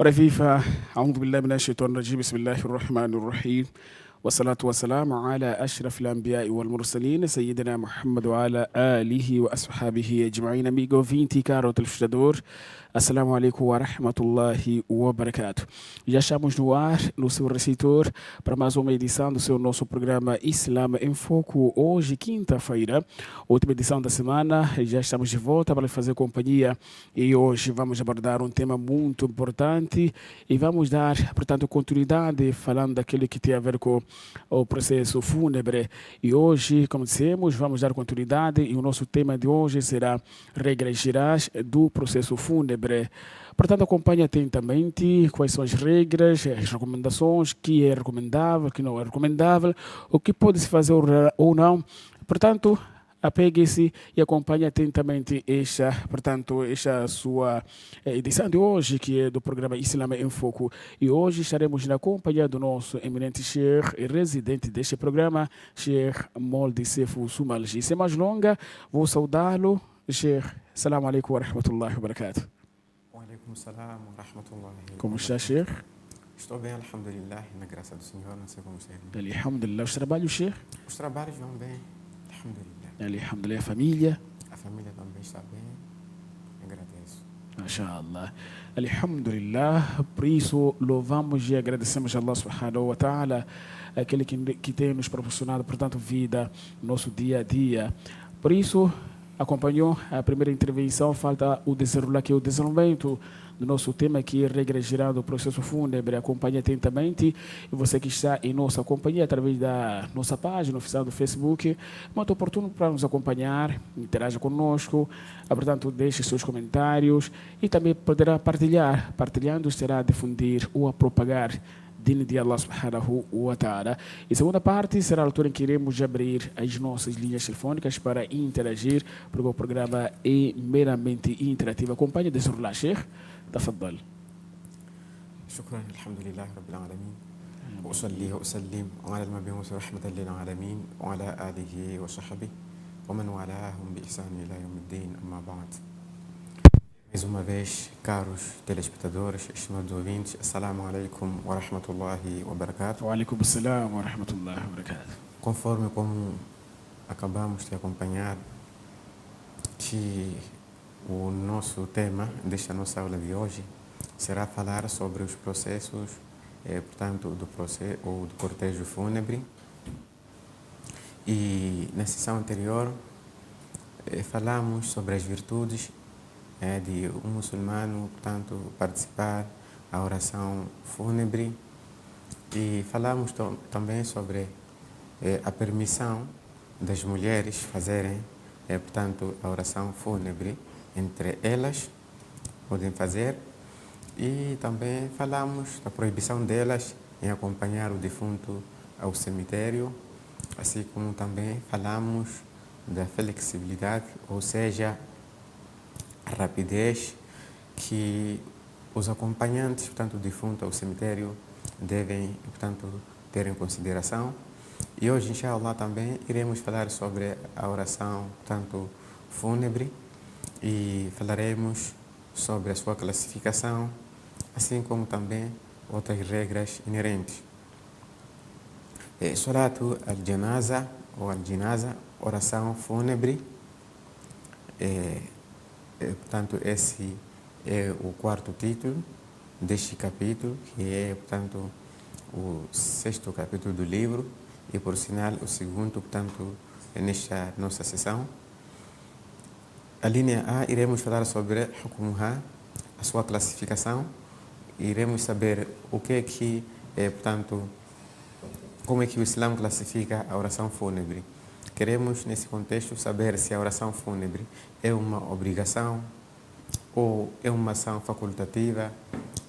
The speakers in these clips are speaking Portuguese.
Ora viva, audhu billahi minash shaitani rajim, bismillahir rahmanir rahim. Wassalatu wassalamu ala ashrafil anbiya'i wal mursalin, sayyidina Muhammad wa ala alihi wa ashabihi ajma'in. Amigo ouvinte, caro telespectador, assalamu alaikum wa rahmatullahi wa barakatuh. Já estamos no ar, no seu receptor, para mais uma edição do seu nosso programa Islam em Foco. Hoje, quinta-feira, última edição da semana, já estamos de volta para lhe fazer companhia e hoje vamos abordar um tema muito importante e vamos dar, portanto, continuidade falando daquilo que tem a ver com o processo fúnebre. E hoje, como dissemos, vamos dar continuidade e o nosso tema de hoje será regras gerais do processo fúnebre. Portanto, acompanhe atentamente quais são as regras, as recomendações, que é recomendável, que não é recomendável, o que pode-se fazer ou não. Portanto, apegue-se e acompanhe atentamente esta sua edição de hoje, que é do programa Islam em Foco. E hoje estaremos na companhia do nosso eminente Sheikh e residente deste programa, Sheikh Moldi Sefu Sumalji. Sem mais longa, vou saudá-lo. Sheikh, salam alaikum wa rahmatullahi wa barakatuh. Wa alaikum salam wa rahmatullahi wa Como está, barakatuh. Sheikh? Estou bem, alhamdulillah, na graça do Senhor, não sei como está. Alhamdulillah. Os trabalhos, Sheikh? Os trabalhos vão bem, alhamdulillah. Alhamdulillah. A família? A família também está bem, agradeço. MashaAllah. Alhamdulillah. Por isso, louvamos e agradecemos a Allah subhanahu wa ta'ala, aquele que tem nos proporcionado, portanto, vida no nosso dia a dia. Por isso, acompanhou a primeira intervenção, falta o desenrolar, que é o desenvolvimento do nosso tema, que é regra geral do processo fúnebre. Acompanhe atentamente. E você que está em nossa companhia através da nossa página oficial do Facebook, muito oportuno para nos acompanhar, interaja conosco, portanto, deixe seus comentários e também poderá partilhar. Partilhando estará a difundir ou a propagar dino de Allah subhanahu wa ta'ala. E segunda parte será a altura em que iremos abrir as nossas linhas telefônicas para interagir, porque o programa é meramente interativo. Acompanhe desenrolar, Sheikh. تفضل. شكرا الحمد لله رب العالمين وأصلي وأسلم على المبعوث رحمة للعالمين وعلى آله وصحبه ومن والاهم بإحسان إلى يوم الدين أما بعد. Mais uma vez, caros telespectadores, estimados ouvintes, assalamu alaikum wa rahmatullahi wa barakatuh. Wa alaikum assalam wa rahmatullahi wa barakatuh. Conforme como acabamos de acompanhar, que o nosso tema desta nossa aula de hoje será falar sobre os processos, portanto, do processo ou do cortejo fúnebre. E na sessão anterior falamos sobre as virtudes de um muçulmano, portanto, participar da oração fúnebre e falamos também sobre a permissão das mulheres fazerem, portanto, a oração fúnebre. Entre elas podem fazer, e também falamos da proibição delas em acompanhar o defunto ao cemitério, assim como também falamos da flexibilidade, ou seja, a rapidez que os acompanhantes, portanto, o defunto ao cemitério devem, portanto, ter em consideração. E hoje, inshallah, também iremos falar sobre a oração, portanto, fúnebre, e falaremos sobre a sua classificação, assim como também outras regras inerentes. Salatu al-Janaza ou al-Jinaza, oração fúnebre. Portanto, esse é o quarto título deste capítulo, que é, portanto, o sexto capítulo do livro e, por sinal, o segundo, portanto, nesta nossa sessão. A linha A, iremos falar sobre Hukmuha, a sua classificação. Iremos saber o que portanto, como é que o Islã classifica a oração fúnebre. Queremos, nesse contexto, saber se a oração fúnebre é uma obrigação, ou é uma ação facultativa,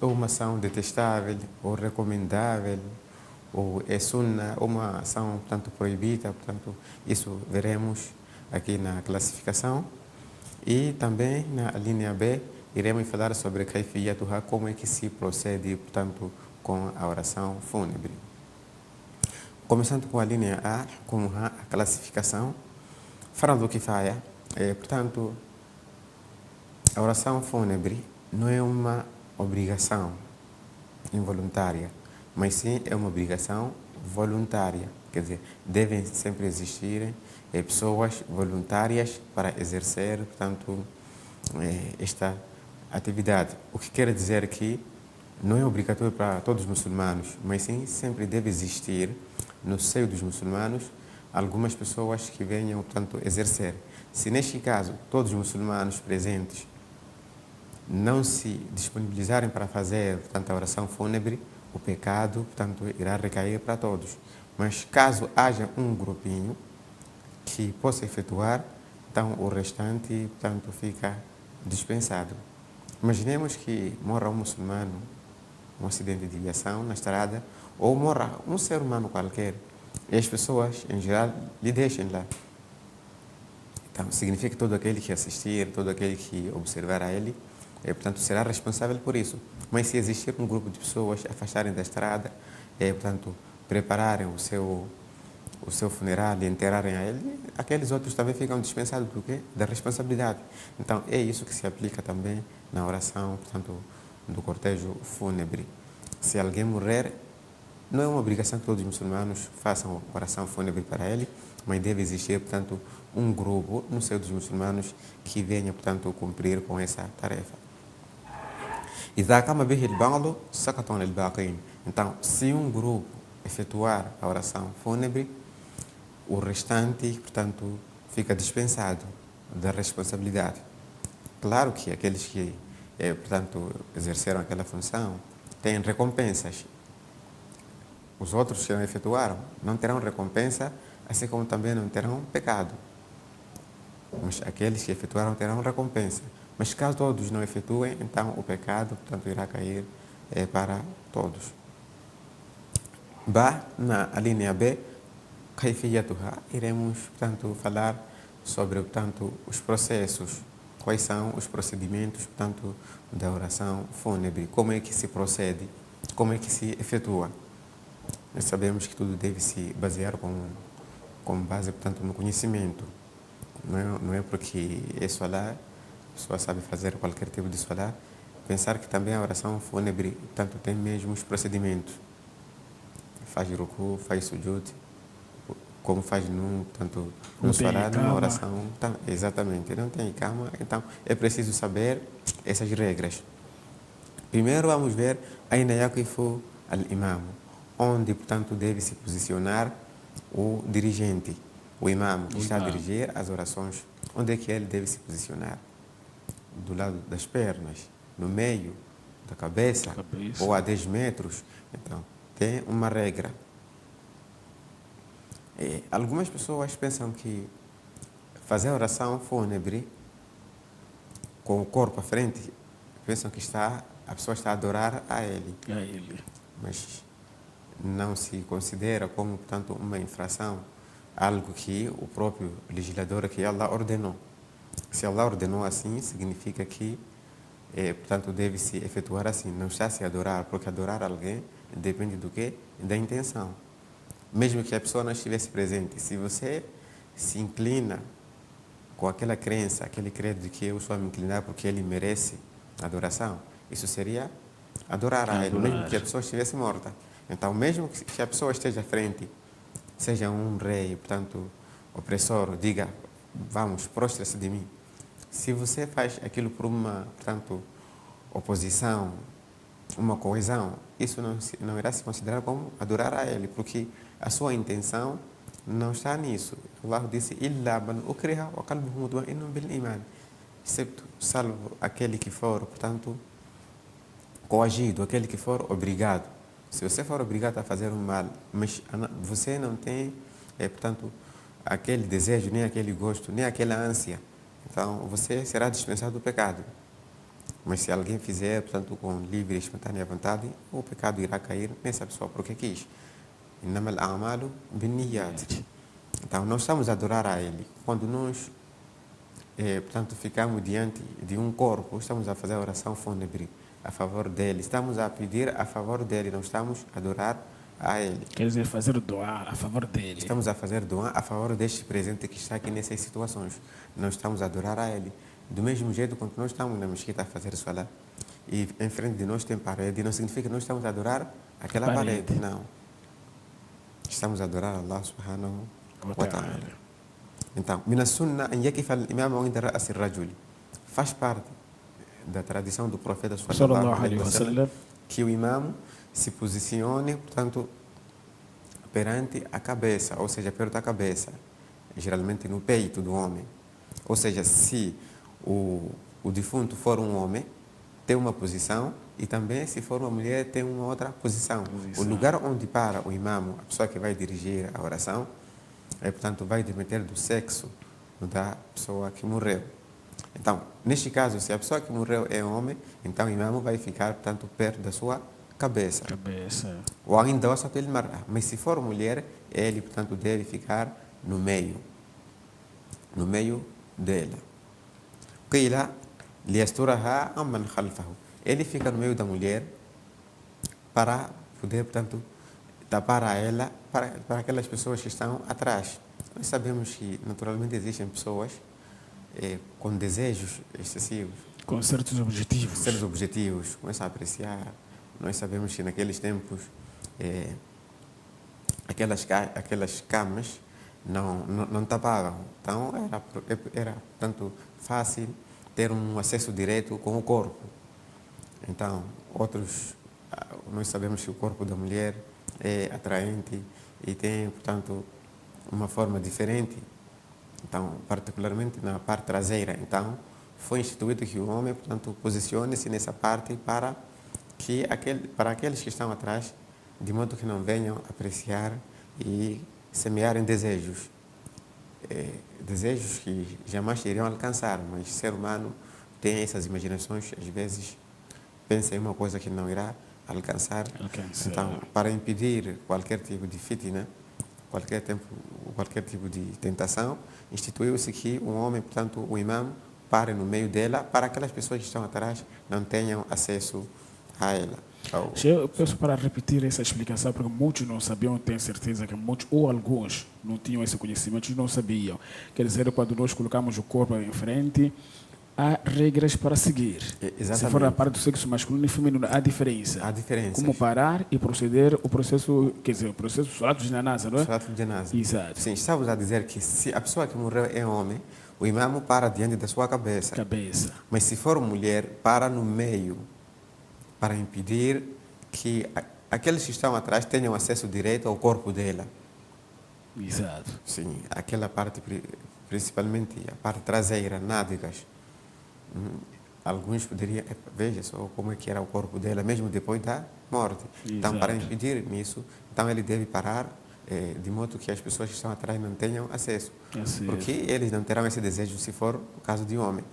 ou uma ação detestável, ou recomendável, ou é sunna, ou uma ação, portanto, proibida. Portanto, isso veremos aqui na classificação. E também na linha B, iremos falar sobre Kaifiyatuha, como é que se procede, portanto, com a oração fúnebre. Começando com a linha A, com a classificação, Fardu Kifaya, portanto, a oração fúnebre não é uma obrigação, involuntária, mas sim é uma obrigação voluntária. Quer dizer, devem sempre existir pessoas voluntárias para exercer, portanto, esta atividade. O que quer dizer que não é obrigatório para todos os muçulmanos, mas sim sempre deve existir no seio dos muçulmanos algumas pessoas que venham, portanto, exercer. Se neste caso todos os muçulmanos presentes não se disponibilizarem para fazer, portanto, a oração fúnebre, o pecado, portanto, irá recair para todos. Mas caso haja um grupinho que possa efetuar, então o restante, portanto, fica dispensado. Imaginemos que morra um muçulmano, um acidente de viação na estrada, ou morra um ser humano qualquer, e as pessoas, em geral, lhe deixem lá. Então, significa que todo aquele que assistir, todo aquele que observar a ele, portanto, será responsável por isso. Mas se existir um grupo de pessoas afastarem da estrada, portanto, prepararem o seu funeral e enterrarem a ele, aqueles outros também ficam dispensados do quê? Da responsabilidade. Então, é isso que se aplica também na oração, portanto, do cortejo fúnebre. Se alguém morrer, não é uma obrigação que todos os muçulmanos façam oração fúnebre para ele, mas deve existir, portanto, um grupo no seio dos muçulmanos que venha, portanto, cumprir com essa tarefa. إذا قام به البعض سقط عن الباقين. Então, se um grupo efetuar a oração fúnebre, o restante, portanto, fica dispensado da responsabilidade. Claro que aqueles que, portanto, exerceram aquela função têm recompensas. Os outros que não efetuaram não terão recompensa, assim como também não terão pecado. Mas aqueles que efetuaram terão recompensa. Mas caso todos não efetuem, então o pecado, portanto, irá cair para todos. Na linha B, kaifiyatuha, iremos, portanto, falar sobre, portanto, os processos. Quais são os procedimentos, portanto, da oração fúnebre? Como é que se procede? Como é que se efetua? Nós sabemos que tudo deve se basear com base, portanto, no conhecimento. Não é porque é Salah, a pessoa sabe fazer qualquer tipo de Salah, pensar que também a oração fúnebre, portanto, tem mesmo os procedimentos. Faz ruku, faz sujud, como faz no Salah, numa oração. Então, exatamente, não tem ikama, então é preciso saber essas regras. Primeiro vamos ver aina yaqifu al-imam, onde, portanto, deve se posicionar o dirigente, o imam, que está a dirigir as orações. Onde é que ele deve se posicionar? Do lado das pernas, no meio da cabeça, ou a 10 metros. Então, tem uma regra. Algumas pessoas pensam que fazer a oração fúnebre com o corpo à frente, pensam que a pessoa está a adorar a ele. Mas não se considera como, portanto, uma infração, algo que o próprio legislador, que Allah ordenou. Se Allah ordenou assim, significa que, portanto, deve-se efetuar assim. Não está-se a adorar, porque adorar alguém depende do quê? Da intenção. Mesmo que a pessoa não estivesse presente, se você se inclina com aquela crença, aquele credo de que eu só me inclinar porque ele merece adoração, isso seria adorar a ele, mesmo que a pessoa estivesse morta. Então, mesmo que a pessoa esteja à frente, seja um rei, portanto, opressor, diga, vamos, prostra-se de mim. Se você faz aquilo por uma, portanto, oposição, uma coesão, isso não irá se considerar como adorar a ele, porque a sua intenção não está nisso. Allah disse, illa man ukriha wa qalbuhu mutma'innun bil iman, excepto, salvo aquele que for, portanto, coagido, aquele que for obrigado. Se você for obrigado a fazer um mal, mas você não tem, portanto, aquele desejo, nem aquele gosto, nem aquela ânsia, então você será dispensado do pecado. Mas se alguém fizer, portanto, com livre e espontânea vontade, o pecado irá cair nessa pessoa, porque quis. Innamal a'malu binniyat. Então, nós estamos a adorar a Ele. Quando nós, portanto, ficamos diante de um corpo, estamos a fazer a oração fúnebre a favor dele, estamos a pedir a favor dele, não estamos a adorar a ele. Quer dizer, fazer doa a favor dele. Estamos a fazer doa a favor deste presente que está aqui nessas situações. Não estamos a adorar a ele. Do mesmo jeito, quando nós estamos na mesquita a fazer salat e em frente de nós tem parede, não significa que nós estamos a adorar aquela parede, não. Estamos a adorar Allah subhanahu wa ta'ala. Então, من السنة أن يقف الإمام عند رأس الرجل. Faz parte da tradição do profeta sallallahu alaihi wasallam que o imam se posicione, portanto, perante a cabeça, ou seja, perto da cabeça, geralmente no peito do homem. Ou seja, se o defunto for um homem, tem uma posição, e também se for uma mulher, tem uma outra posição. O lugar onde para o imam, a pessoa que vai dirigir a oração, portanto, vai depender do sexo da pessoa que morreu. Então, neste caso, se a pessoa que morreu é homem, então o imam vai ficar, portanto, perto da sua cabeça. Ou ainda wasat al-mar'a. Mas se for mulher, ele, portanto, deve ficar no meio dela. Qila liyasturaha amman khalfahu. Ele fica no meio da mulher para poder, portanto, tapar a ela para aquelas pessoas que estão atrás. Nós sabemos que, naturalmente, existem pessoas com desejos excessivos. Com certos objetivos. Começam a apreciar. Nós sabemos que naqueles tempos aquelas camas não tapavam. Então era portanto, fácil ter um acesso direto com o corpo. Então, nós sabemos que o corpo da mulher é atraente e tem, portanto, uma forma diferente. Então, particularmente na parte traseira. Então, foi instituído que o homem, portanto, posicione-se nessa parte para aqueles que estão atrás, de modo que não venham apreciar e semearem desejos. Desejos que jamais iriam alcançar, mas o ser humano tem essas imaginações, às vezes pensa em uma coisa que não irá alcançar. Então, para impedir qualquer tipo de fitna, qualquer tipo de tentação, instituiu-se que um homem, portanto, o imam, pare no meio dela para aquelas pessoas que estão atrás não tenham acesso a ela. Eu peço para repetir essa explicação, porque muitos não sabiam, tenho certeza que muitos ou alguns não tinham esse conhecimento, não sabiam. Quer dizer, quando nós colocamos o corpo em frente, há regras para seguir. Exatamente. Se for a parte do sexo masculino e feminino, há diferença. Há diferença. Como parar e proceder o processo, quer dizer, o processo do salat de janasa, não é? Salat de janasa. Exato. Sim, estamos a dizer que se a pessoa que morreu é homem, o imam para diante da sua cabeça. Mas se for mulher, para no meio, para impedir que aqueles que estão atrás tenham acesso direto ao corpo dela. Exato. Sim, aquela parte, principalmente a parte traseira, nádegas. Alguns poderiam, veja só como é que era o corpo dela, mesmo depois da morte. Exato. Então, para impedir isso, então ele deve parar de modo que as pessoas que estão atrás não tenham acesso. Porque eles não terão esse desejo se for o caso de homem.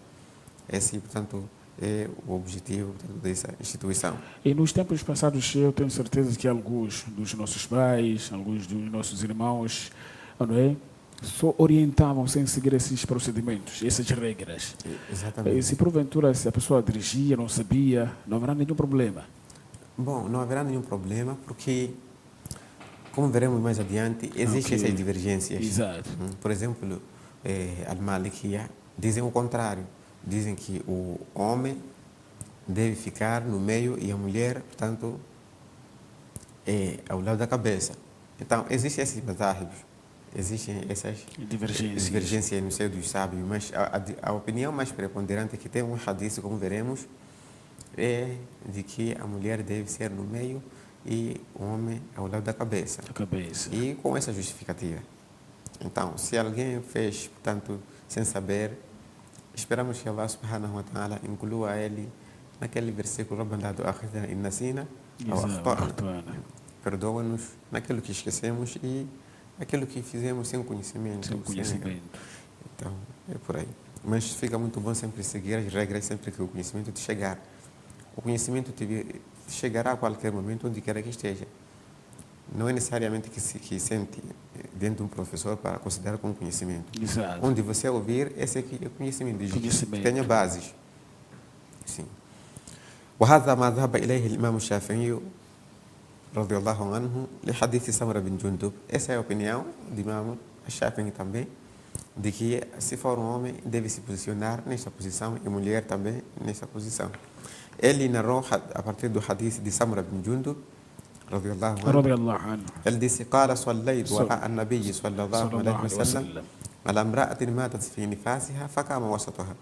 Esse, portanto, é o objetivo dessa instituição. E nos tempos passados, eu tenho certeza que alguns dos nossos pais, alguns dos nossos irmãos, não é? Só orientavam sem seguir esses procedimentos, essas regras. Exatamente. Se porventura se a pessoa dirigia, não sabia, não haverá nenhum problema. Bom, não haverá nenhum problema porque, como veremos mais adiante, existem essas divergências. Exato. Por exemplo, al-Malikiya dizem o contrário. Dizem que o homem deve ficar no meio e a mulher, portanto, ao lado da cabeça. Então, existem esses mazahibs, existem essas divergências no seio dos sábios, mas a opinião mais preponderante é que tem um hadith, como veremos, é de que a mulher deve ser no meio e o homem ao lado da cabeça. E com essa justificativa. Então, se alguém fez, portanto, sem saber, esperamos que Allah subhanahu wa ta'ala inclua ele naquele versículo Rabbana tu'akhidhna in nasina aw akhta'na. Perdoa-nos naquilo que esquecemos e aquilo que fizemos sem conhecimento. Então, é por aí. Mas fica muito bom sempre seguir as regras sempre que o conhecimento te chegar. O conhecimento te chegará a qualquer momento, onde quer que esteja. Não é necessariamente que sente dentro de um professor para considerar como conhecimento. Exato. Onde você ouvir, esse aqui é conhecimento. Tenha bases. Sim. وهذا ما ذهب إليه الإمام الشافعي رضي الله عنه لحديث سمرة بن جندب. Essa é a opinião do Imam Shafi'i também, de que se for um homem deve se posicionar nesta posição e mulher também nesta posição. Ele narrou a partir do hadith de Samura bin Jundub radiyallahu anhu. Radiyallahu anhu. Ele disse: قال صليت وراء النبي صلى الله عليه Sallallahu alaihi وسلم wasallam. على امرأة ماتت في نفاسها فقام وسطها.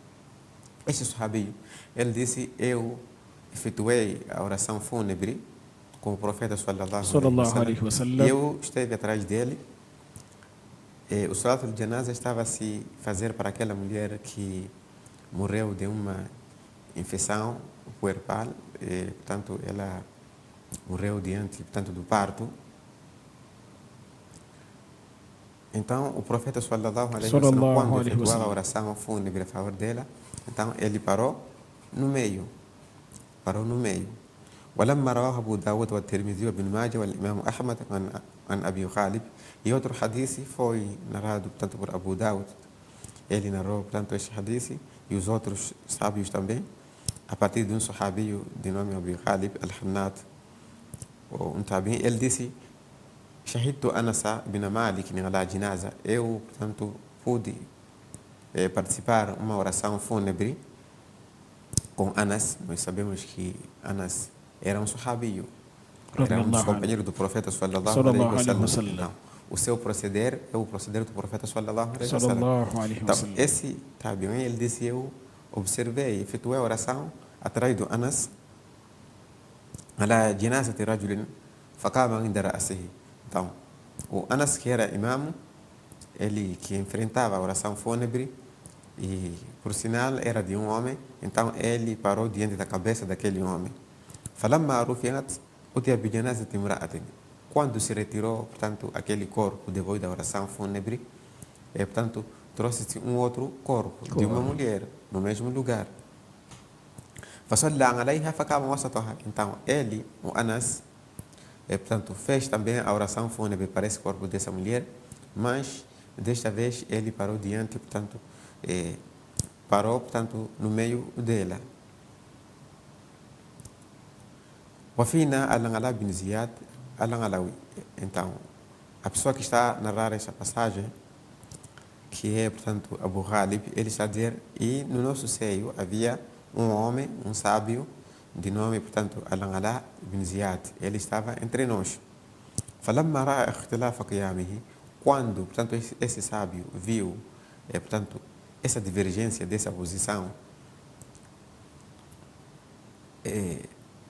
Este sahabi, ele disse: eu efetuei a oração fúnebre com o profeta Sallallahu alaihi e wasallam. eu esteve atrás dele. O salat al-janaza estava a se fazer para aquela mulher que morreu de uma infecção puerpal, portanto ela morreu diante, portanto, do parto. Então o profeta sallallahu alaihi wasallam, quando efetuava a oração fúnebre a favor dela, então ele parou no meio. ولما رواه أبو داود والترمذي وابن ماجه والإمام أحمد عن أبي غالب. E outro hadith foi narrado, portanto, por Abu Dawud. Ele narrou, portanto, este hadith e os outros sábios também, a partir de um sahabi de nome Abu Ghalib al-Hannat, um tabi. Ele disse: Shahidtu Anas bin Malik ala jinaza. Eu, portanto, pude participar de uma oração fúnebre com Anas. Nós sabemos que Anas era um sahabi, era um dos companheiros do profeta sallallahu alaihi wasallam. Então, o seu proceder é o proceder do profeta sallallahu alaihi wasallam. Então, esse tabi'in, ele disse: eu observei, efetuei a oração atrás do Anas ala jinazati rajulin faqama inda ra'sihi. Então, o Anas, que era imam, ele que enfrentava a oração fúnebre, e por sinal era de um homem, então ele parou diante da cabeça daquele homem. فلما رفعت أتي بجنازة امرأة. Quando se retirou, portanto, aquele corpo depois da oração fúnebre, portanto, trouxe-se um outro corpo de uma mulher no mesmo lugar. فصلى عليها فقام وسطها. Então ele, o Anas, portanto, fez também a oração fúnebre para esse corpo dessa mulher, mas desta vez ele parou diante, portanto, no meio dela. Wafina Al-Ala bin Ziyad Al-Alawi. Então, a pessoa que está a narrar essa passagem, que é, portanto, Abu Ghalib, ele está a dizer: e no nosso seio havia um homem, um sábio, de nome, portanto, Al-Ala bin Ziyad. Ele estava entre nós. فلما رأى اختلاف قيامه. Quando, portanto, esse sábio viu, portanto, essa divergência dessa posição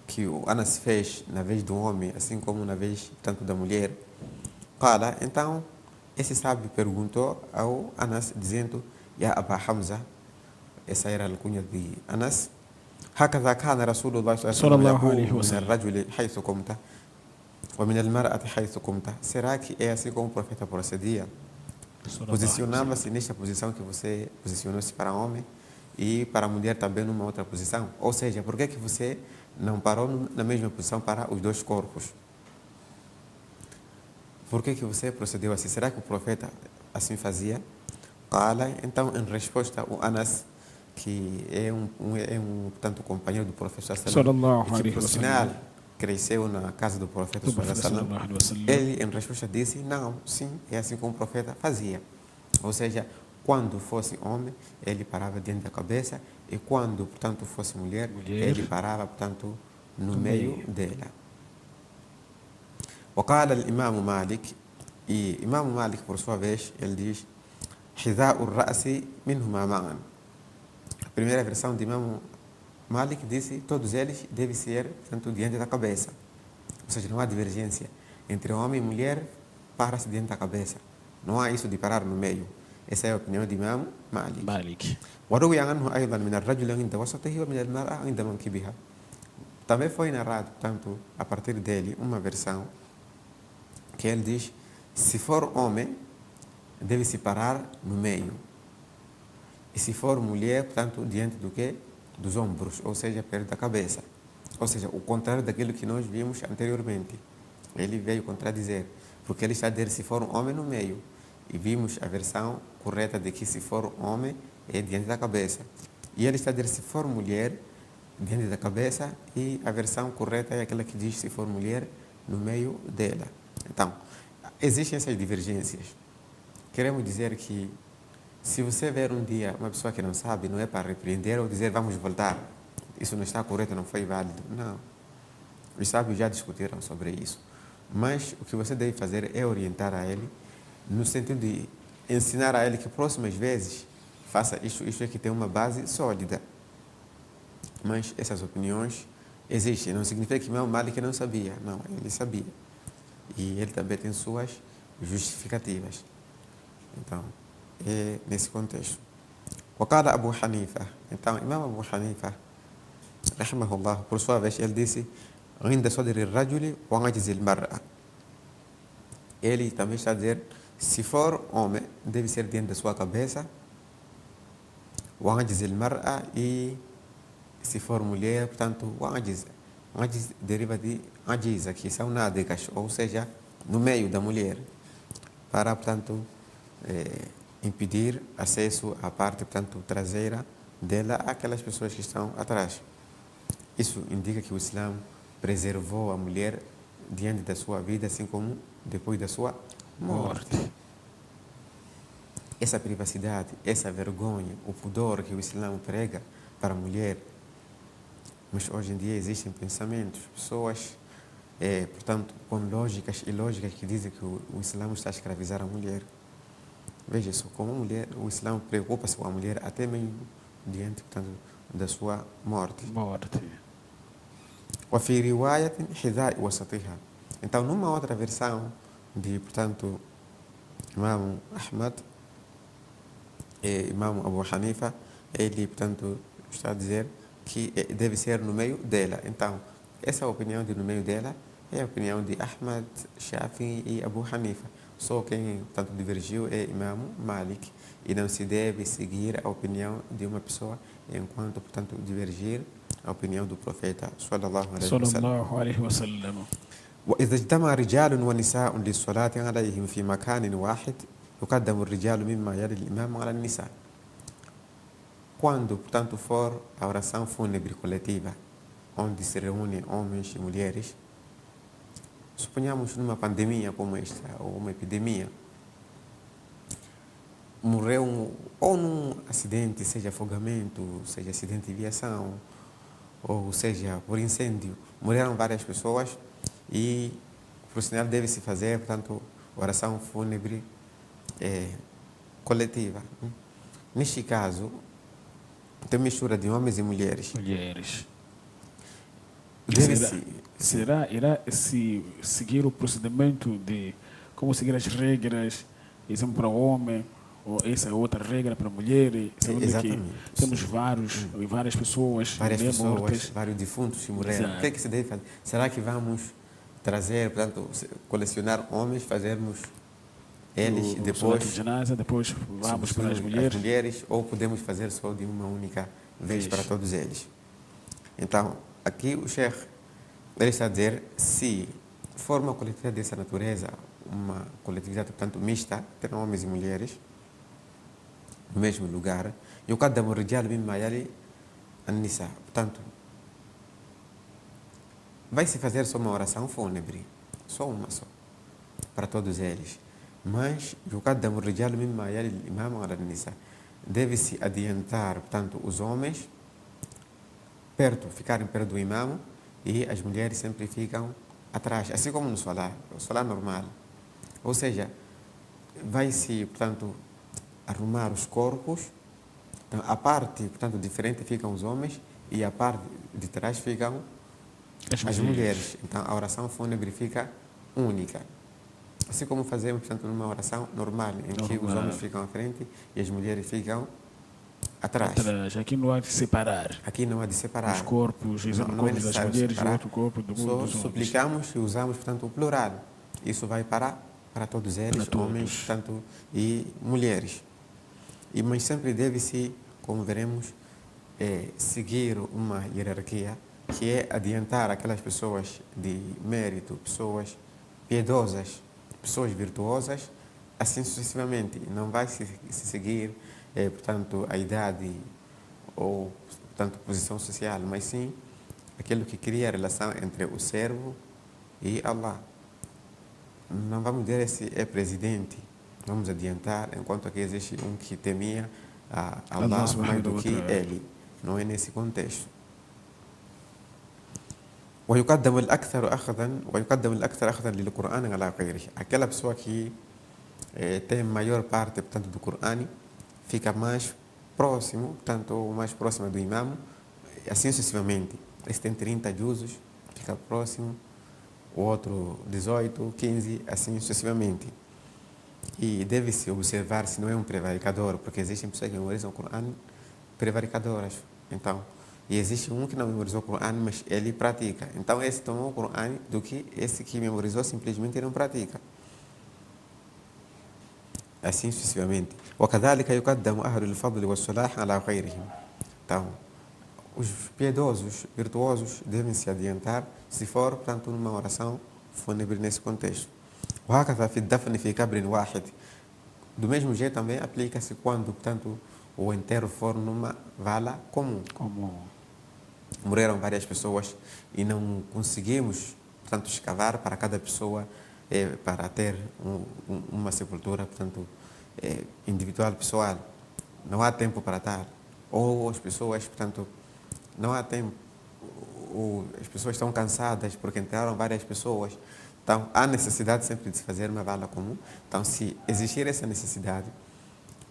que o Anas fez na vez do homem, assim como na vez, portanto, da mulher, então esse sábio perguntou ao Anas, dizendo: Ya Aba Hamza, essa era a alcunha de Anas, هكذا كان رسول الله صلى الله عليه وسلم من الرجل حيث قمت ومن المرأة حيث قمت. Será que é assim como o profeta procedia? Posicionava-se nesta posição que você posicionou-se para homem e para a mulher também numa outra posição? Ou seja, por que você não parou na mesma posição para os dois corpos? Por que você procedeu assim? Será que o profeta assim fazia? Então, em resposta, o Anas, que é portanto, companheiro do profeta sallallahu alaihi wasallam, que por sinal cresceu na casa do profeta sallallahu alaihi wasallam, ele em resposta disse: não, sim, é assim como o profeta fazia. Ou seja, quando fosse homem, ele parava diante da cabeça, e quando, portanto, fosse mulher, ele parava, portanto, no meio dela. وقال الإمام مالك. E Imam Malik, por sua vez, ele diz: حذاء الرأس منهما معا. A primeira versão de Imam Malik disse: todos eles devem ser, portanto, diante da cabeça. Ou seja, não há divergência entre homem e mulher, para-se diante da cabeça. Não há isso de parar no meio. Essa é a opinião de Imam Malik. وروي عنه أيضا من الرجل عند وسطه ومن المرأة عند منكبها. Também foi narrado, portanto, a partir dele, uma versão que ele diz: se for homem, deve se parar no meio. E se for mulher, portanto, diante do quê? Dos ombros, ou seja, perto da cabeça. Ou seja, o contrário daquilo que nós vimos anteriormente. Ele veio contradizer, porque ele está a dizer: se for um homem, no meio. E vimos a versão correta de que se for homem, é diante da cabeça. E ele está a dizer: se for mulher, diante da cabeça, e a versão correta é aquela que diz: se for mulher, no meio dela. Então, existem essas divergências. Queremos dizer que Se você ver um dia uma pessoa que não sabe, não é para repreender ou dizer vamos voltar, isso não está correto, não foi válido. Não. Os sábios já discutiram sobre isso. Mas o que você deve fazer é orientar a ele, no sentido de ensinar a ele que próximas vezes faça isto é que tem uma base sólida. Mas essas opiniões existem. Não significa que Imam Malik não sabia. Não, ele sabia. E ele também tem suas justificativas. Então, é nesse contexto. وقال أبو حنيفة. Então, Imam Abu Hanifa, رحمه الله, por sua vez, ele disse عند صدر الرجل وعجز المرأة. Ele também está a dizer, se for homem, deve ser diante da sua cabeça, وعجز المرأة, e se for mulher, portanto, وعجز. عجز deriva de ajiza, que são nádegas, ou seja, no meio da mulher, para, portanto, impedir acesso à parte, portanto, traseira dela àquelas pessoas que estão atrás. Isso indica que o Islã preservou a mulher diante da sua vida, assim como depois da sua morte. Essa privacidade, essa vergonha, o pudor que o Islã prega para a mulher. Mas hoje em dia existem pensamentos, pessoas, portanto, com lógicas e lógicas que dizem que o Islã está a escravizar a mulher. Veja só, como a mulher, o Islã preocupa-se com a mulher até mesmo diante, portanto, da sua morte. وفي رواية حذاء وسطها. Então, numa outra versão de, portanto, Imam Ahmad e Imam Abu Hanifa, ele, portanto, está a dizer que deve ser no meio dela. Então, essa opinião de no meio dela é a opinião de Ahmad, Shafi e Abu Hanifa. Só quem, portanto, divergiu é Imam Malik. E não se deve seguir a opinião de uma pessoa enquanto, portanto, divergir a opinião do profeta sallallahu alaihi wasallam. وإذا اجتمع رجال ونساء للصلاة عليهم في مكان واحد يقدم الرجال مما يلي الإمام على النساء. Quando, portanto, for a oração fúnebre coletiva, onde se reúnem homens e mulheres, suponhamos numa pandemia como esta, ou uma epidemia, morreu ou num acidente, seja afogamento, seja acidente de viação, ou seja, por incêndio, morreram várias pessoas e, por sinal, deve-se fazer, portanto, oração fúnebre coletiva. Neste caso, tem mistura de homens e mulheres. Irá se seguir o procedimento de como seguir as regras, exemplo para o homem, ou essa é outra regra para a mulher? Exatamente. Que temos várias pessoas, mortas. Vários defuntos que morreram. O que é que se deve fazer? Será que vamos trazer, portanto, colecionar homens, fazermos eles depois vamos para as mulheres, ou podemos fazer só de uma única vez para todos eles? Então, aqui o Sheikh, ele está a dizer, se for uma coletividade dessa natureza, uma coletividade, portanto, mista, ter homens e mulheres no mesmo lugar, يقدم الرجال مما يلي النساء. Portanto, vai-se fazer só uma oração fúnebre, só uma só, para todos eles. Mas, يقدم الرجال مما يلي الإمام على النساء. Deve-se adiantar, portanto, os homens ficarem perto do imam, e as mulheres sempre ficam atrás, assim como no solar normal. Ou seja, vai-se, portanto, arrumar os corpos. Então, a parte, portanto, diferente ficam os homens e a parte de trás ficam as mulheres. Então, a oração fúnebre fica única. Assim como fazemos, portanto, numa oração normal, em que os homens ficam à frente e as mulheres ficam atrás. Aqui não há de separar. Os corpos, não é das mulheres e outro corpo dos homens. Suplicamos e usamos, portanto, o plural. Isso vai para todos eles, homens, portanto, e mulheres. Mas sempre deve-se, como veremos, seguir uma hierarquia, que é adiantar aquelas pessoas de mérito, pessoas piedosas, pessoas virtuosas, assim sucessivamente. Não vai se seguir, portanto, a idade ou, portanto, posição social, mas sim aquilo que cria a relação entre o servo e Allah. Não vamos dizer se é presidente Vamos adiantar, enquanto aqui existe um que temia a Allah Allah mais subhanahu do wa que ta'ala. ele. Não é nesse contexto. ويقدم الأكثر أخذا ويقدم الأكثر أخذا للقرآن على غيره. Aquela pessoa que tem maior parte, portanto, do Corão, fica mais próximo, portanto, mais próxima do imam, assim sucessivamente. Esse tem 30 juzos, fica próximo, o outro 18, 15, assim sucessivamente. E deve-se observar se não é um prevaricador, porque existem pessoas que memorizam o Corão prevaricadoras. Então, e existe um que não memorizou o Corão, mas ele pratica. Então, esse tomou o Corão do que esse que memorizou simplesmente não pratica. Assim sucessivamente. وكذلك يقدم أهل الفضل والصلاح على غيرهم. Então, os piedosos, virtuosos, devem se adiantar se for, portanto, numa oração fúnebre nesse contexto. وهكذا في الدفن في قبر واحد. Do mesmo jeito também aplica-se quando, portanto, o enterro for numa vala comum. Como Morreram várias pessoas e não conseguimos, portanto, escavar para cada pessoa para ter uma sepultura, portanto, individual, pessoal. Não há tempo para tal. Ou as pessoas, portanto, não há tempo. As pessoas estão cansadas porque enterraram várias pessoas. Então, há necessidade sempre de se fazer uma vala comum. Então, se existir essa necessidade,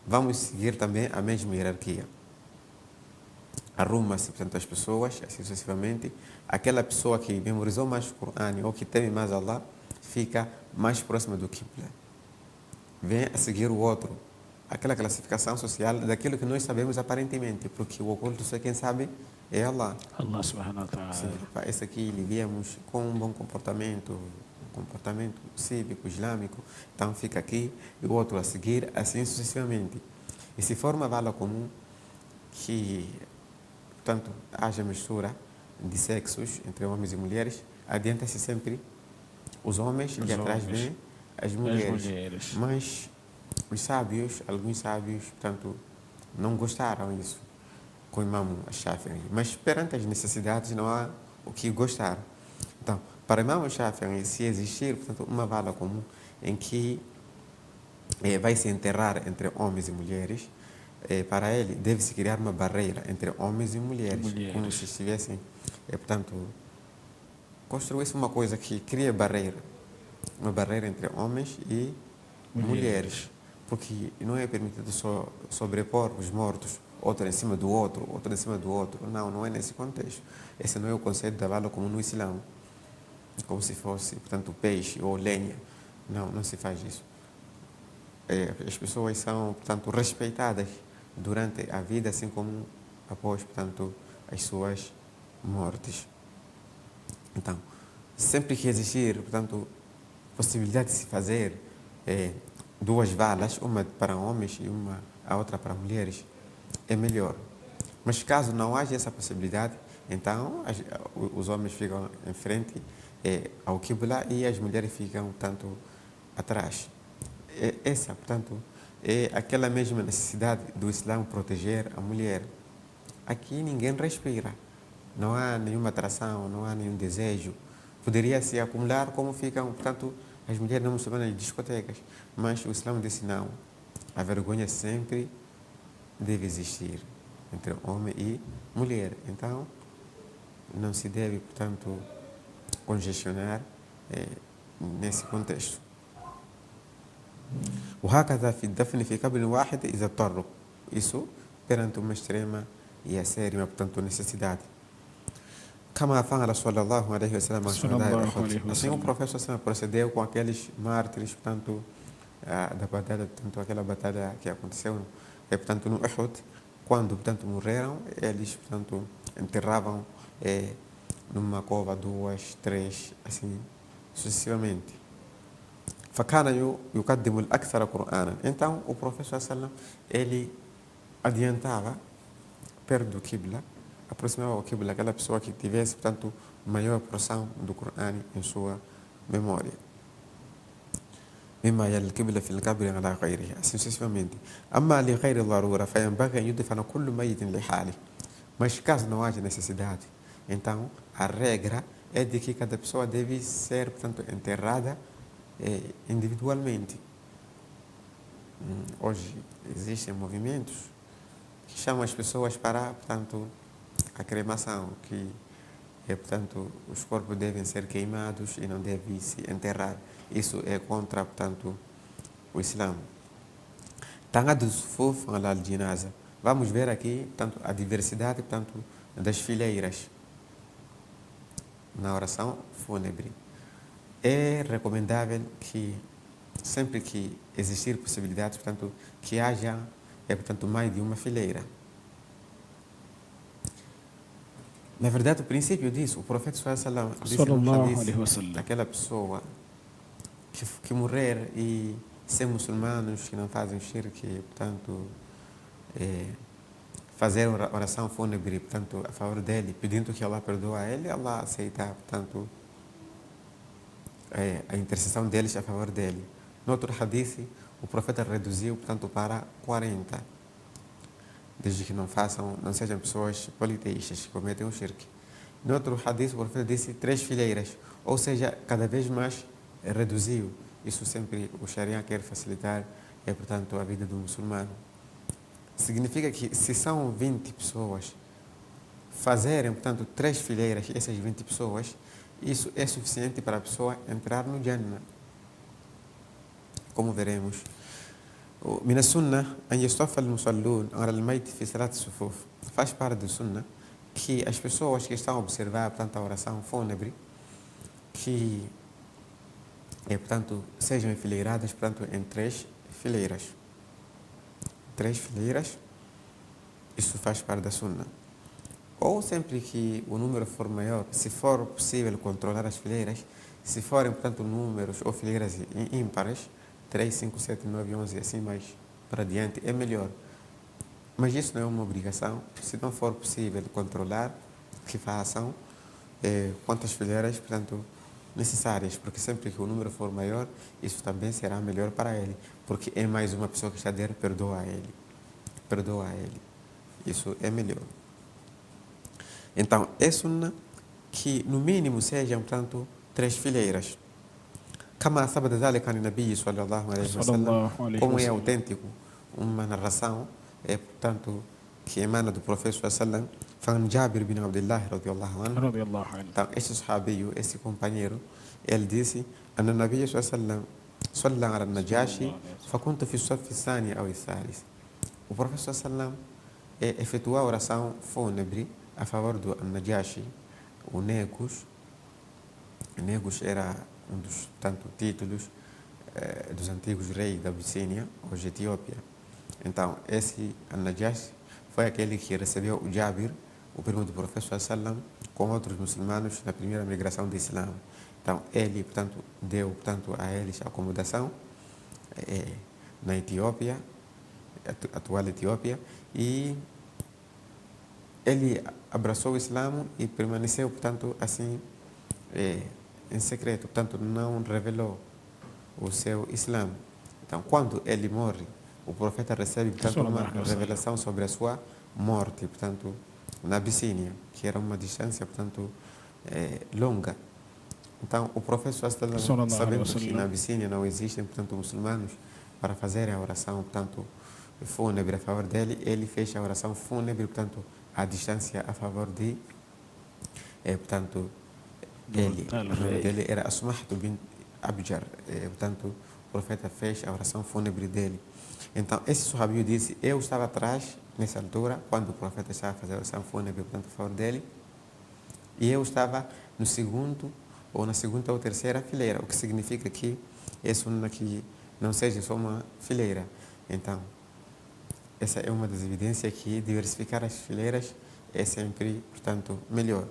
vamos seguir também a mesma hierarquia. Arruma-se, portanto, as pessoas, assim sucessivamente. Aquela pessoa que memorizou mais o Corão ou que teme mais Allah, fica mais próxima do Qibla. Vem a seguir o outro. Aquela classificação social daquilo que nós sabemos aparentemente, porque o oculto só quem sabe é Allah. Allah subhanahu wa ta'ala. Sim, esse aqui vivíamos com um bom comportamento cívico, islâmico, então fica aqui e o outro a seguir, assim sucessivamente. E se for uma vala comum, que, portanto, haja mistura de sexos entre homens e mulheres, adianta-se sempre os homens e atrás vêm as mulheres. Mas os sábios, alguns sábios, portanto, não gostaram disso com o Imam Shafi'i. Mas perante as necessidades não há o que gostar. Então, para o Imam Shafi'i, se existir, portanto, uma vala comum em que vai se enterrar entre homens e mulheres, para ele deve-se criar uma barreira entre homens e mulheres. Como se estivessem, portanto, construísse uma coisa que cria barreira. Uma barreira entre homens e mulheres. Porque não é permitido só sobrepor os mortos, outro em cima do outro, outro em cima do outro. Não, não é nesse contexto. Esse não é o conceito da vala comum no Islã. Como se fosse, portanto, peixe ou lenha. Não, não se faz isso. As pessoas são, portanto, respeitadas durante a vida, assim como após, portanto, as suas mortes. Então, sempre que existir, portanto, possibilidade de se fazer duas valas, uma para homens e a outra para mulheres, é melhor. Mas caso não haja essa possibilidade, então os homens ficam em frente ao Qibla e as mulheres ficam, tanto atrás. Essa, portanto, é aquela mesma necessidade do Islã proteger a mulher. Aqui ninguém respira. Não há nenhuma atração, não há nenhum desejo. Poderia se acumular como ficam, portanto, as mulheres não muçulmanas de discotecas. Mas o Islã disse não. A vergonha sempre deve existir entre homem e mulher. Então, não se deve, portanto, congestionar nesse contexto. وهكذا في الدفن في قبر واحد إذا اضطروا. Isso perante uma extrema e a séria, portanto, necessidade. كما فعل صلى الله عليه وسلم مع شهداء أحد. Assim o profeta procedeu com aqueles mártires, portanto, da batalha, portanto, aquela batalha que aconteceu, portanto, no Uhud, quando, portanto, morreram, eles, portanto, enterravam numa cova, 2, 3, assim, sucessivamente. فكان يقدم الأكثر قرآنا. Então, o profeta sallam, ele adiantava perto do Qibla, aproximava o Qibla aquela pessoa que tivesse, portanto, maior porção do Corão em sua memória. مما يلي القبلة في القبر على غيره. Assim sucessivamente. أما لغير الضرورة فينبغي أن يدفن كل ميت لحاله. Mas caso não haja necessidade, então a regra é de que cada pessoa deve ser, portanto, enterrada individualmente. hoje existem movimentos que chamam as pessoas para, portanto, a cremação, que portanto, os corpos devem ser queimados e não devem se enterrar. Isso é contra, portanto, o Islã. Tangado Sufuf al Jinaza. Vamos ver aqui, portanto, a diversidade, portanto, das fileiras na oração fúnebre. É recomendável que, sempre que existir possibilidades, portanto, que haja, portanto, mais de uma fileira. Na verdade, o princípio disso, o profeta sallallahu disse no hadith, aquela pessoa que morrer e ser muçulmanos que não fazem shirk, portanto, fazer oração fúnebre, portanto, a favor dele, pedindo que Allah perdoe a ele, Allah aceita, portanto, a intercessão deles a favor dele. No outro hadith, o profeta reduziu, portanto, para 40, desde que não sejam pessoas politeístas que cometem o shirk. No outro hadith, o profeta disse 3 fileiras, ou seja, cada vez mais reduziu. Isso sempre o Sharia quer facilitar, portanto, a vida do muçulmano. Significa que se são 20 pessoas, fazerem, portanto, 3 fileiras, essas 20 pessoas, isso é suficiente para a pessoa entrar no Jannah. Como veremos. من السنة أن يصطف المصلون على الميت في صلاة الصفوف. Faz parte do sunnah que as pessoas que estão a observar, portanto, a oração fúnebre, que, portanto, sejam enfileiradas, portanto, em 3 fileiras. 3 fileiras, isso faz parte da sunnah. Ou sempre que o número for maior, se for possível controlar as fileiras, se forem, portanto, números ou fileiras ímpares, 3, 5, 7, 9, 11 e assim mais para diante, é melhor. Mas isso não é uma obrigação. Se não for possível controlar, que façam quantas fileiras, portanto, necessárias, porque sempre que o número for maior, isso também será melhor para ele, porque é mais uma pessoa que está dentro, perdoa ele. Perdoa ele. Isso é melhor. Então, é sunnah que no mínimo sejam, portanto, 3 fileiras. Kama sabata dhalika an Nabi sallallahu alaihi wasallam, como é autêntico, uma narração, portanto, que emana do profeta sallallahu alaihi wasallam, fan Jabir bin Abdullah radiyallahu anhu. Então, este sahabiyo, esse companheiro, ele disse, anna Nabi sallallahu alaihi wasallam salla ala Najashi, fakuntu fi safi thani aw thalith. O profeta sallallahu alaihi wasallam efetuou a oração fúnebre a favor do Najashi, o Negus. Negus era um dos tantos títulos dos antigos reis da Abissínia, hoje Etiópia. Então, esse Najashi foi aquele que recebeu o Jabir, o primo do profeta sallam, com outros muçulmanos na primeira migração do Islã. Então, ele, portanto, deu, portanto, a eles acomodação na Etiópia, atual Etiópia, e ele abraçou o Islã e permaneceu, portanto, assim, em secreto, portanto, não revelou o seu Islã. Então, quando ele morre, o profeta recebe, portanto, uma revelação sobre a sua morte, portanto, na Abissínia, que era uma distância, portanto, longa. Então, o profeta, sabendo que na Abissínia não existem, portanto, muçulmanos para fazer a oração, portanto, fúnebre a favor dele, ele fez a oração fúnebre, portanto, à distância a favor de, portanto, ele. O nome dele era Asmahtu bin Abjar. Portanto, o profeta fez a oração fúnebre dele. Então, esse sahabi disse, eu estava atrás, nessa altura, quando o profeta estava a fazer a oração fúnebre, portanto, a favor dele, e eu estava no segundo, ou na segunda ou terceira fileira, o que significa que é sunnah que não seja só uma fileira. Então, essa é uma das evidências que diversificar as fileiras é sempre, portanto, melhor.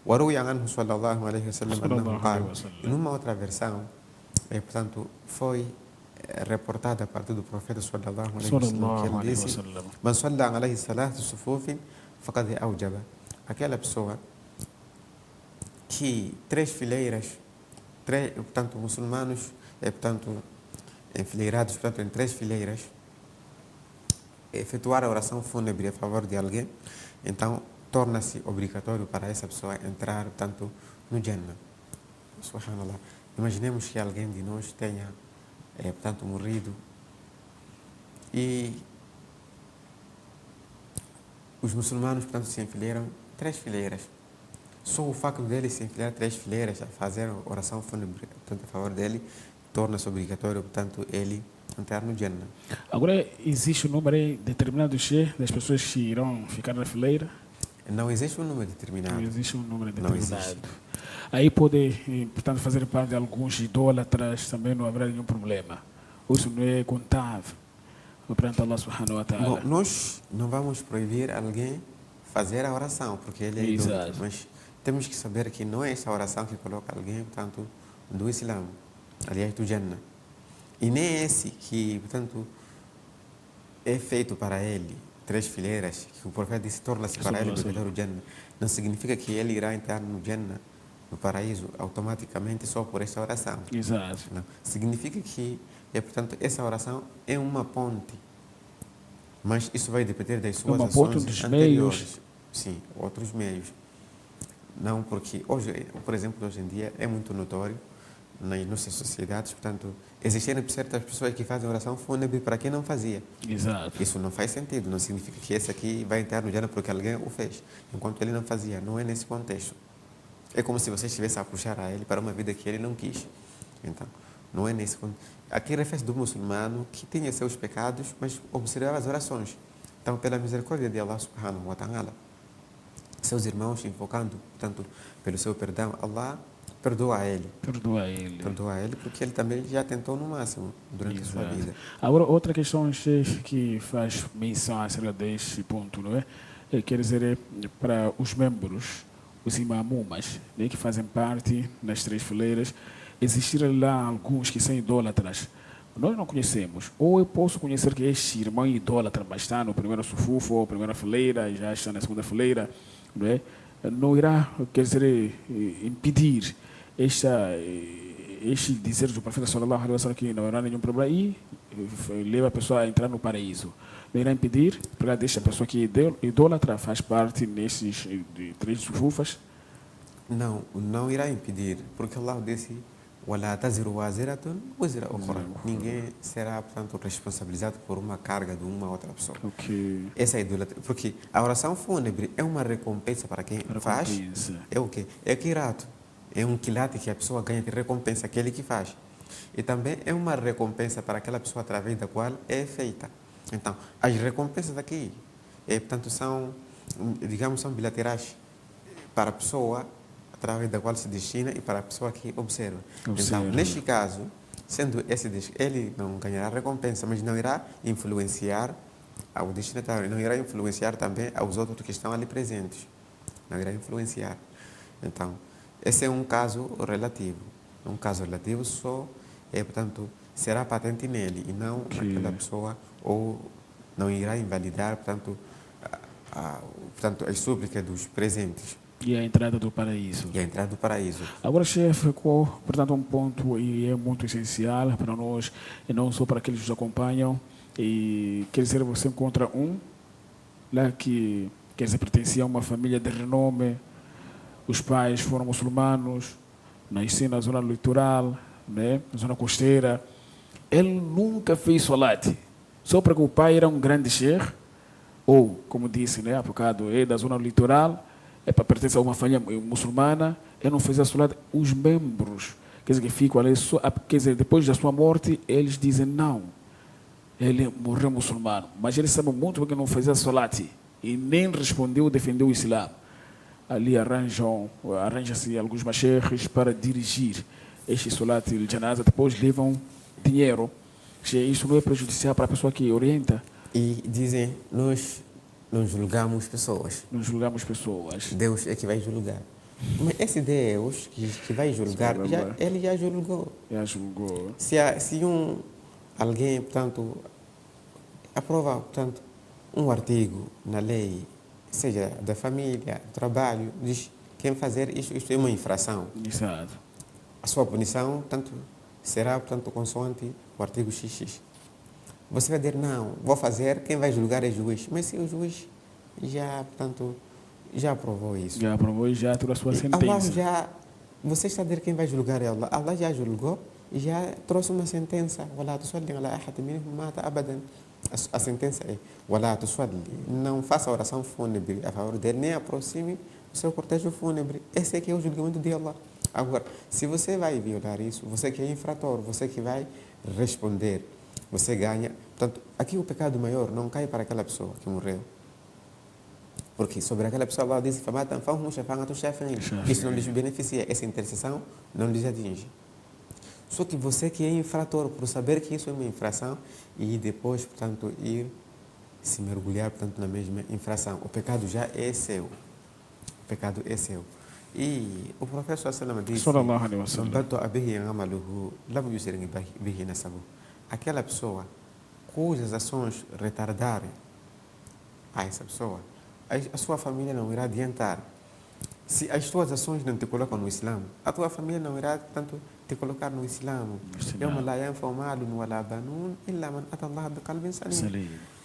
وروي عنه صلى الله عليه وسلم أنه قال, numa outra versão, portanto, foi reportada a partir do profeta sallallahu alaihi wasallam, que ele disse, man salla alaihi salatu sufufin faqad awjaba. Aquela pessoa que 3 fileiras, portanto, muçulmanos, portanto, enfileirados, portanto, em 3 fileiras, efetuar a oração fúnebre a favor de alguém, então torna-se obrigatório para essa pessoa entrar, portanto, no Jannah. Subhanallah. Imaginemos que alguém de nós tenha, portanto, morrido E os muçulmanos, portanto, se enfileiram 3 fileiras. Só o facto dele se enfiar 3 fileiras, a fazer oração fúnebre, portanto, a favor dele, torna-se obrigatório, portanto, ele entrar no Jannah. Agora, existe um número aí determinado das pessoas que irão ficar na fileira? Não existe um número determinado. Não existe um número Não determinado. existe. Aí pode, portanto, fazer parte de alguns idólatras, também não haverá nenhum problema. Isso não é contável perante Allah subhanahu wa ta'ala. Bom, nós não vamos proibir alguém fazer a oração, porque ele é idólatra, Exato. mas temos que saber que não é essa oração que coloca alguém, portanto, do Islã, aliás, do Jannah. E nem é esse que, portanto, é feito para ele, 3 fileiras, que o profeta disse, torna-se para ele obrigatório o Jannah. Não significa que ele irá entrar no Jannah, no paraíso, automaticamente só por essa oração. Exato. Não. Significa que, portanto, essa oração é uma ponte. Mas isso vai depender das suas uma ações ponte dos anteriores. meios. Sim, outros meios. Não porque, hoje, por exemplo, hoje em dia é muito notório nas nossas sociedades, portanto, existem certas pessoas que fazem oração fúnebre para quem não fazia. Exato. Isso não faz sentido, não significa que esse aqui vai entrar no Jannah porque alguém o fez, enquanto ele não fazia. Não é nesse contexto. É como se você estivesse a puxar a ele para uma vida que ele não quis. Então, não é nesse contexto. Aqui refere-se do muçulmano que tinha seus pecados, mas observava as orações. Então, pela misericórdia de Allah subhanahu wa ta'ala, seus irmãos invocando, portanto, pelo seu perdão, Allah perdoa ele. Perdoa ele. Perdoa ele porque ele também já tentou no máximo durante a sua vida. Agora, outra questão, chefe, que faz menção acerca deste ponto, não é? Quer dizer, para os membros, os imamumas, né, que fazem parte das 3 fileiras, existiram lá alguns que são idólatras. Nós não conhecemos. Ou eu posso conhecer que este irmão é idólatra, mas está no primeiro sufufo, ou primeira fileira, já está na segunda fileira, não é? Não irá, quer dizer, impedir este dizer do profeta sallallahu alaihi wasallam que não haverá nenhum problema e leva a pessoa a entrar no paraíso. Não irá impedir, para deixar a pessoa que é idólatra faz parte nesses 3 sufufas? Não, não irá impedir, porque Allah disse وَلَا تَزِرُ وَازِرَةٌ وِزْرَ أُخْرَى. Ninguém será, portanto, responsabilizado por uma carga de uma outra pessoa. Okay. Essa é a idolatria. Porque a oração fúnebre é uma recompensa para quem faz. É o quê? É quirato. É um quilate que a pessoa ganha de recompensa aquele que faz. E também é uma recompensa para aquela pessoa através da qual é feita. Então, as recompensas aqui, portanto, são, digamos, são bilaterais para a pessoa através da qual se destina e para a pessoa que observa. Então, neste caso, sendo esse, ele não ganhará recompensa, mas não irá influenciar ao destinatário, não irá influenciar também aos outros que estão ali presentes. Não irá influenciar. Então, esse é um caso relativo. Um caso relativo só, portanto, será patente nele e não naquela pessoa, ou não irá invalidar, portanto, portanto, as súplicas dos presentes. E a entrada do paraíso. E a entrada do paraíso. Agora, chefe, portanto, um ponto e é muito essencial para nós, e não só para aqueles que nos acompanham. E, quer dizer, você encontra um lá que, quer dizer, pertencia a uma família de renome, os pais foram muçulmanos, nasceu na zona litoral, né, na zona costeira. Ele nunca fez salat, só porque o pai era um grande sheikh, ou, como disse, né, há bocado, é da zona litoral, é para pertencer a uma família muçulmana, ele não fez a salat. Os membros, quer dizer, que ficam ali, quer dizer, depois da sua morte, eles dizem não, ele morreu muçulmano, mas ele sabe muito porque não fez a salat e nem respondeu, defendeu o Islã. Ali arranja-se alguns masheikhs para dirigir este salat de janaza, depois levam dinheiro. Isso não é prejudicial para a pessoa que orienta? E dizem, nós não julgamos pessoas. Não julgamos pessoas. Deus é que vai julgar. Mas esse Deus que vai julgar, ele já julgou. Já julgou. Se alguém, portanto, aprova, portanto, um artigo na lei, seja da família, do trabalho, diz quem fazer isto é uma infração. Exato. A sua punição, portanto, será, portanto, consoante o artigo XX. Você vai dizer, não, vou fazer, quem vai julgar é o juiz. Mas se o juiz já, portanto, já aprovou isso. Já aprovou e já trouxe a sua sentença. Você está a dizer quem vai julgar é Allah. Allah já julgou e já trouxe uma sentença. A sentença é: Walá tusalli, não faça oração fúnebre a favor dele, nem aproxime o seu cortejo fúnebre. Esse é que é o julgamento de Allah. Agora, se você vai violar isso, você que é infrator, você que vai responder, você ganha. Portanto, aqui o pecado maior não cai para aquela pessoa que morreu. Porque sobre aquela pessoa Allah diz: isso não lhes beneficia, essa intercessão não lhes atinge. Só que você que é infrator, por saber que isso é uma infração, e depois, portanto, ir se mergulhar, portanto, na mesma infração. O pecado já é seu. O pecado é seu. E o professor Sallallahu disse: aquela pessoa cujas ações retardarem a essa pessoa, a sua família não irá adiantar. Se as tuas ações não te colocam no Islã, a tua família não irá, portanto, te colocar no Islã.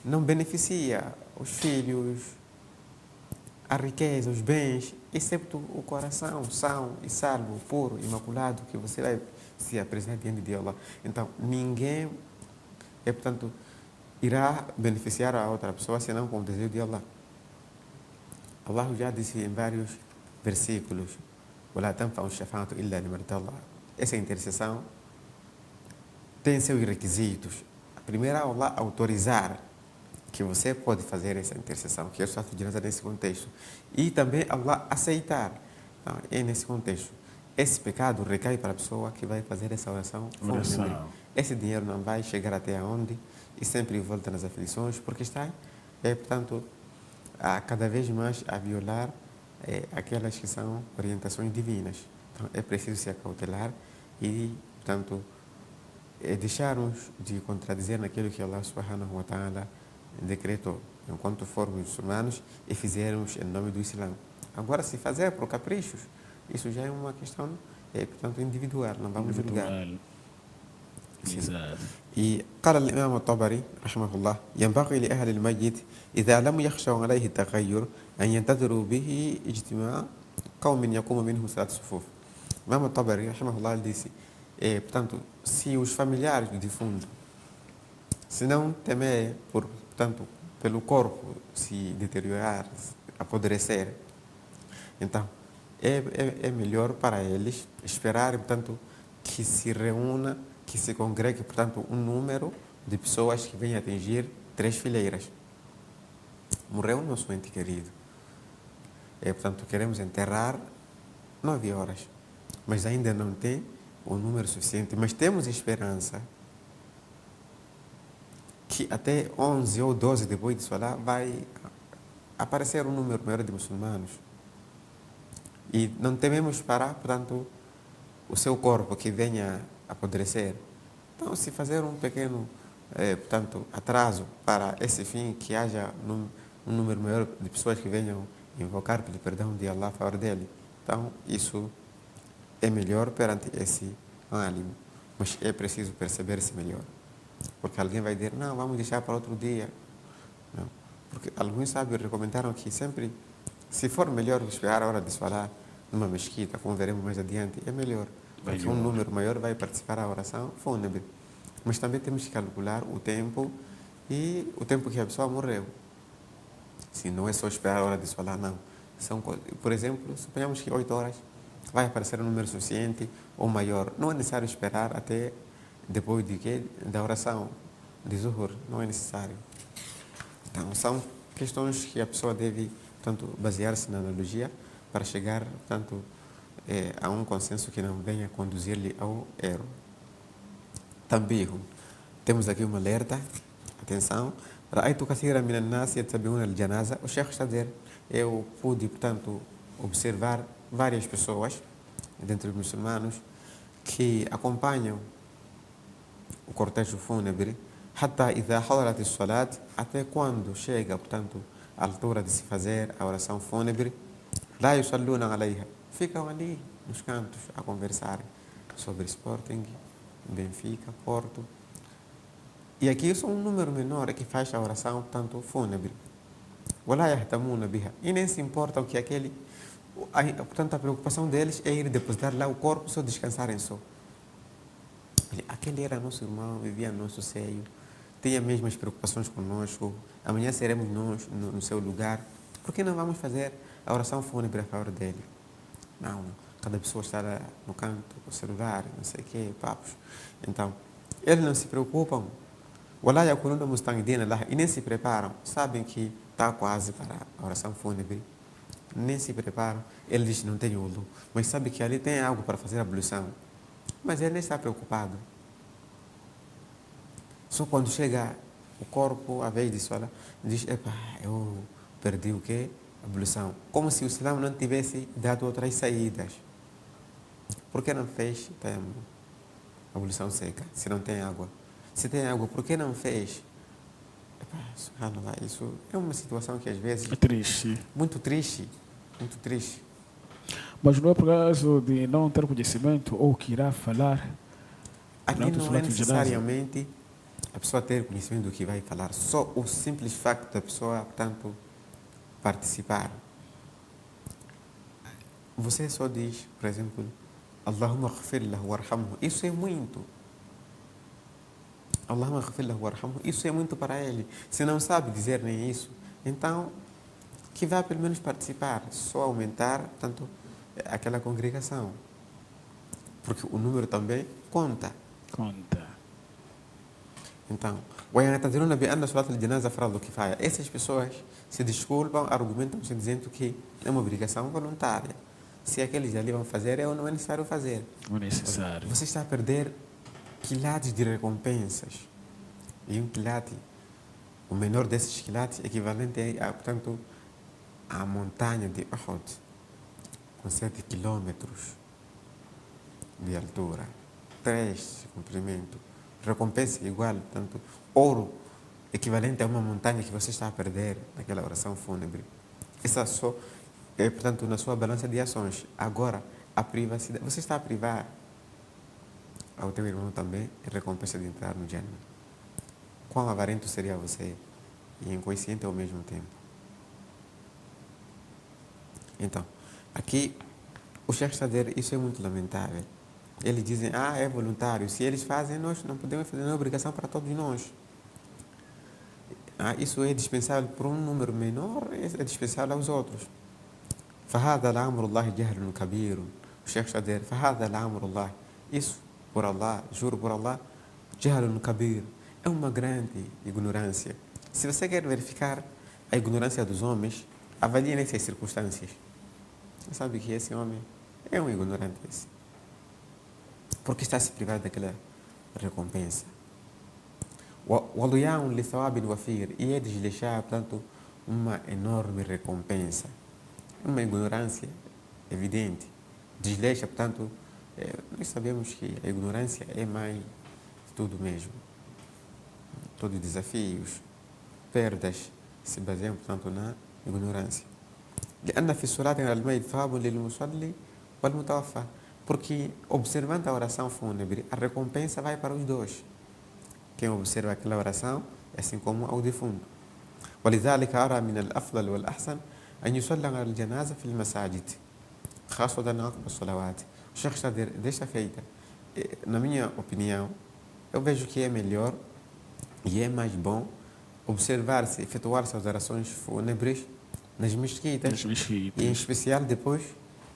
Não beneficia os filhos, a riqueza, os bens, excepto o coração são e salvo, puro, imaculado, que você vai se apresentar diante de Allah. Então, ninguém, portanto, irá beneficiar a outra pessoa senão com o desejo de Allah. Allah já disse em vários versículos: essa intercessão tem seus requisitos. Primeiro, Allah autorizar que você pode fazer essa intercessão, que eu estou estudando nesse contexto. E também Allah aceitar. Então, é nesse contexto. Esse pecado recai para a pessoa que vai fazer essa oração. Esse dinheiro não vai chegar até onde e sempre volta nas aflições, porque está, portanto, cada vez mais a violar aquelas que são orientações divinas. Então, é preciso se acautelar e, portanto, deixarmos de contradizer naquilo que Allah subhanahu wa ta'ala decretou, enquanto formos muçulmanos e fizermos em nome do Islã. Agora, se fazer por caprichos, isso já é uma questão, portanto, individual, não vamos julgar. E قال الإمام الطبري رحمه الله: ينبغي لأهل الميت إذا لم يخشوا عليه التغير أن ينتظروا به اجتماع قوم يقوم منه صلاة الصفوف. Imam al-Tabari, rahimahullah, disse, portanto, se os familiares do defunto, se não temer, portanto, pelo corpo se deteriorar, apodrecer, então, é melhor para eles esperar, portanto, que se reúna, que se congregue, portanto, um número de pessoas que venham atingir 3 fileiras. Morreu o nosso ente querido. Portanto, queremos enterrar 9 horas, mas ainda não tem o número suficiente. Mas temos esperança que até 11 ou 12 depois disso lá vai aparecer um número maior de muçulmanos. E não tememos para, portanto, o seu corpo que venha apodrecer. Então, se fazer um pequeno, portanto, atraso para esse fim, que haja um número maior de pessoas que venham invocar pelo perdão de Allah a favor dele. Então, isso é melhor perante esse ânimo. Mas é preciso perceber-se melhor. Porque alguém vai dizer: não, vamos deixar para outro dia. Não. Porque alguns sábios recomendaram que sempre, se for melhor esperar a hora de falar numa mesquita, como veremos mais adiante, é melhor. Porque um número maior vai participar da oração fúnebre. Mas também temos que calcular o tempo e o tempo que a pessoa morreu. Se não é só esperar a hora de falar, não. Por exemplo, suponhamos que 8 horas vai aparecer um número suficiente ou maior. Não é necessário esperar até depois da oração de Zuhur. Não é necessário. Então, são questões que a pessoa deve, portanto, basear-se na analogia para chegar, portanto, a um consenso que não venha conduzir-lhe ao erro. Também temos aqui um alerta. Atenção. رأيت كثيرا من الناس يتبعون الجنازة. O Sheikh está a dizer: eu pude, portanto, observar várias pessoas, dentre os muçulmanos, que acompanham o cortejo fúnebre, حتى إذا حضرت الصلاة, até quando chega, portanto, a altura de se fazer a oração fúnebre, لا يصلون عليها, ficam ali nos cantos a conversar sobre Sporting, Benfica, Porto. E aqui só um número menor que faz a oração, portanto, fúnebre. ولا يهتمون بها, e nem se importam que aquele, portanto, a preocupação deles é ir depositar lá o corpo, só descansarem só. Aquele era nosso irmão, vivia no nosso seio, tem as mesmas preocupações conosco, amanhã seremos nós no seu lugar. Por que não vamos fazer a oração fúnebre a favor dele? Não, cada pessoa está lá no canto, com o celular, não sei o quê, papos. Então, eles não se preocupam. Wallah yakuluna mustangidina lá e nem se preparam. Sabem que está quase para a oração fúnebre. Nem se preparam. Ele diz que não tem wudu, mas sabe que ali tem algo para fazer a ablução. Mas ele nem está preocupado. Só quando chega o corpo, a vez disso, ela diz, epa, eu perdi o quê? A ablução. Como se o Islã não tivesse dado outras saídas. Por que não fez a ablução seca, se não tem água? Se tem água, por que não fez? Epa, subhanallah, isso é uma situação que às vezes... É triste. Muito triste, muito triste. Mas não é por causa de não ter conhecimento ou que irá falar. Aqui Durante o não é Salat al-Janaza. necessariamente a pessoa ter conhecimento do que vai falar, só o simples facto da pessoa, portanto, participar. Você só diz, por exemplo, Allahumma ghfir lahu warhamhu. Isso é muito. Allahumma ghfir lahu warhamhu. Isso é muito para ele. Se não sabe dizer nem isso, então que vá pelo menos participar, só aumentar, portanto, aquela congregação. Porque o número também conta. Conta. Então, وَيَعْتَذِرُونَ بِأَنَّ صَلَاةَ الْجَنَازَةِ فَرْضُ كِفَايَةٍ. Essas pessoas se desculpam, argumentam se dizendo que é uma obrigação voluntária. Se aqueles ali vão fazer, não é necessário fazer. Não é necessário. Você está a perder quilates de recompensas. E um quilate, o menor desses quilates, equivalente a, portanto, à montanha de Uhud, com 7 quilômetros de altura, 3 de comprimento. Recompensa igual, portanto, ouro equivalente a uma montanha que você está a perder naquela oração fúnebre. Essa só é, portanto, na sua balança de ações. Agora, a privacidade, você está a privar ao teu irmão também a recompensa de entrar no Jannah. Quão avarento seria você e inconsciente ao mesmo tempo? Então, aqui o Sheikh está a dizer, isso é muito lamentável. Eles dizem, é voluntário. Se eles fazem, nós não podemos fazer, não é obrigação para todos nós. Isso é dispensável por um número menor, é dispensável aos outros. فهذا الأمر الله جهل كبير. O Sheikh está a dizer, فهذا الأمر الله. Isso, por Allah, juro por Allah, جهل كبير. É uma grande ignorância. Se você quer verificar a ignorância dos homens, avalie nessas circunstâncias. Você sabe que esse homem é um ignorante. Porque está a se privar daquela recompensa. وَضُيَاءٌ لِثَوَابٍ وَفِيرٍ. E é desleixar, portanto, uma enorme recompensa. Uma ignorância evidente. Desleixa, portanto, nós sabemos que a ignorância é mais de tudo mesmo. Todos os desafios, perdas, se baseiam, portanto, na ignorância. لأن في الصلاة على الميت ثواب للمصلي والمتوفى. Porque, observando a oração fúnebre, a recompensa vai para os dois. Quem observa aquela oração, assim como ao defunto. ولذلك أرى من الأفضل والأحسن أن يصلى على الجنازة في المساجد خاصة عقب الصلوات. O Sheikh está desta feita. Na minha opinião, eu vejo que é melhor e é mais bom observar-se, efetuar-se as orações fúnebres nas mesquitas. E em especial depois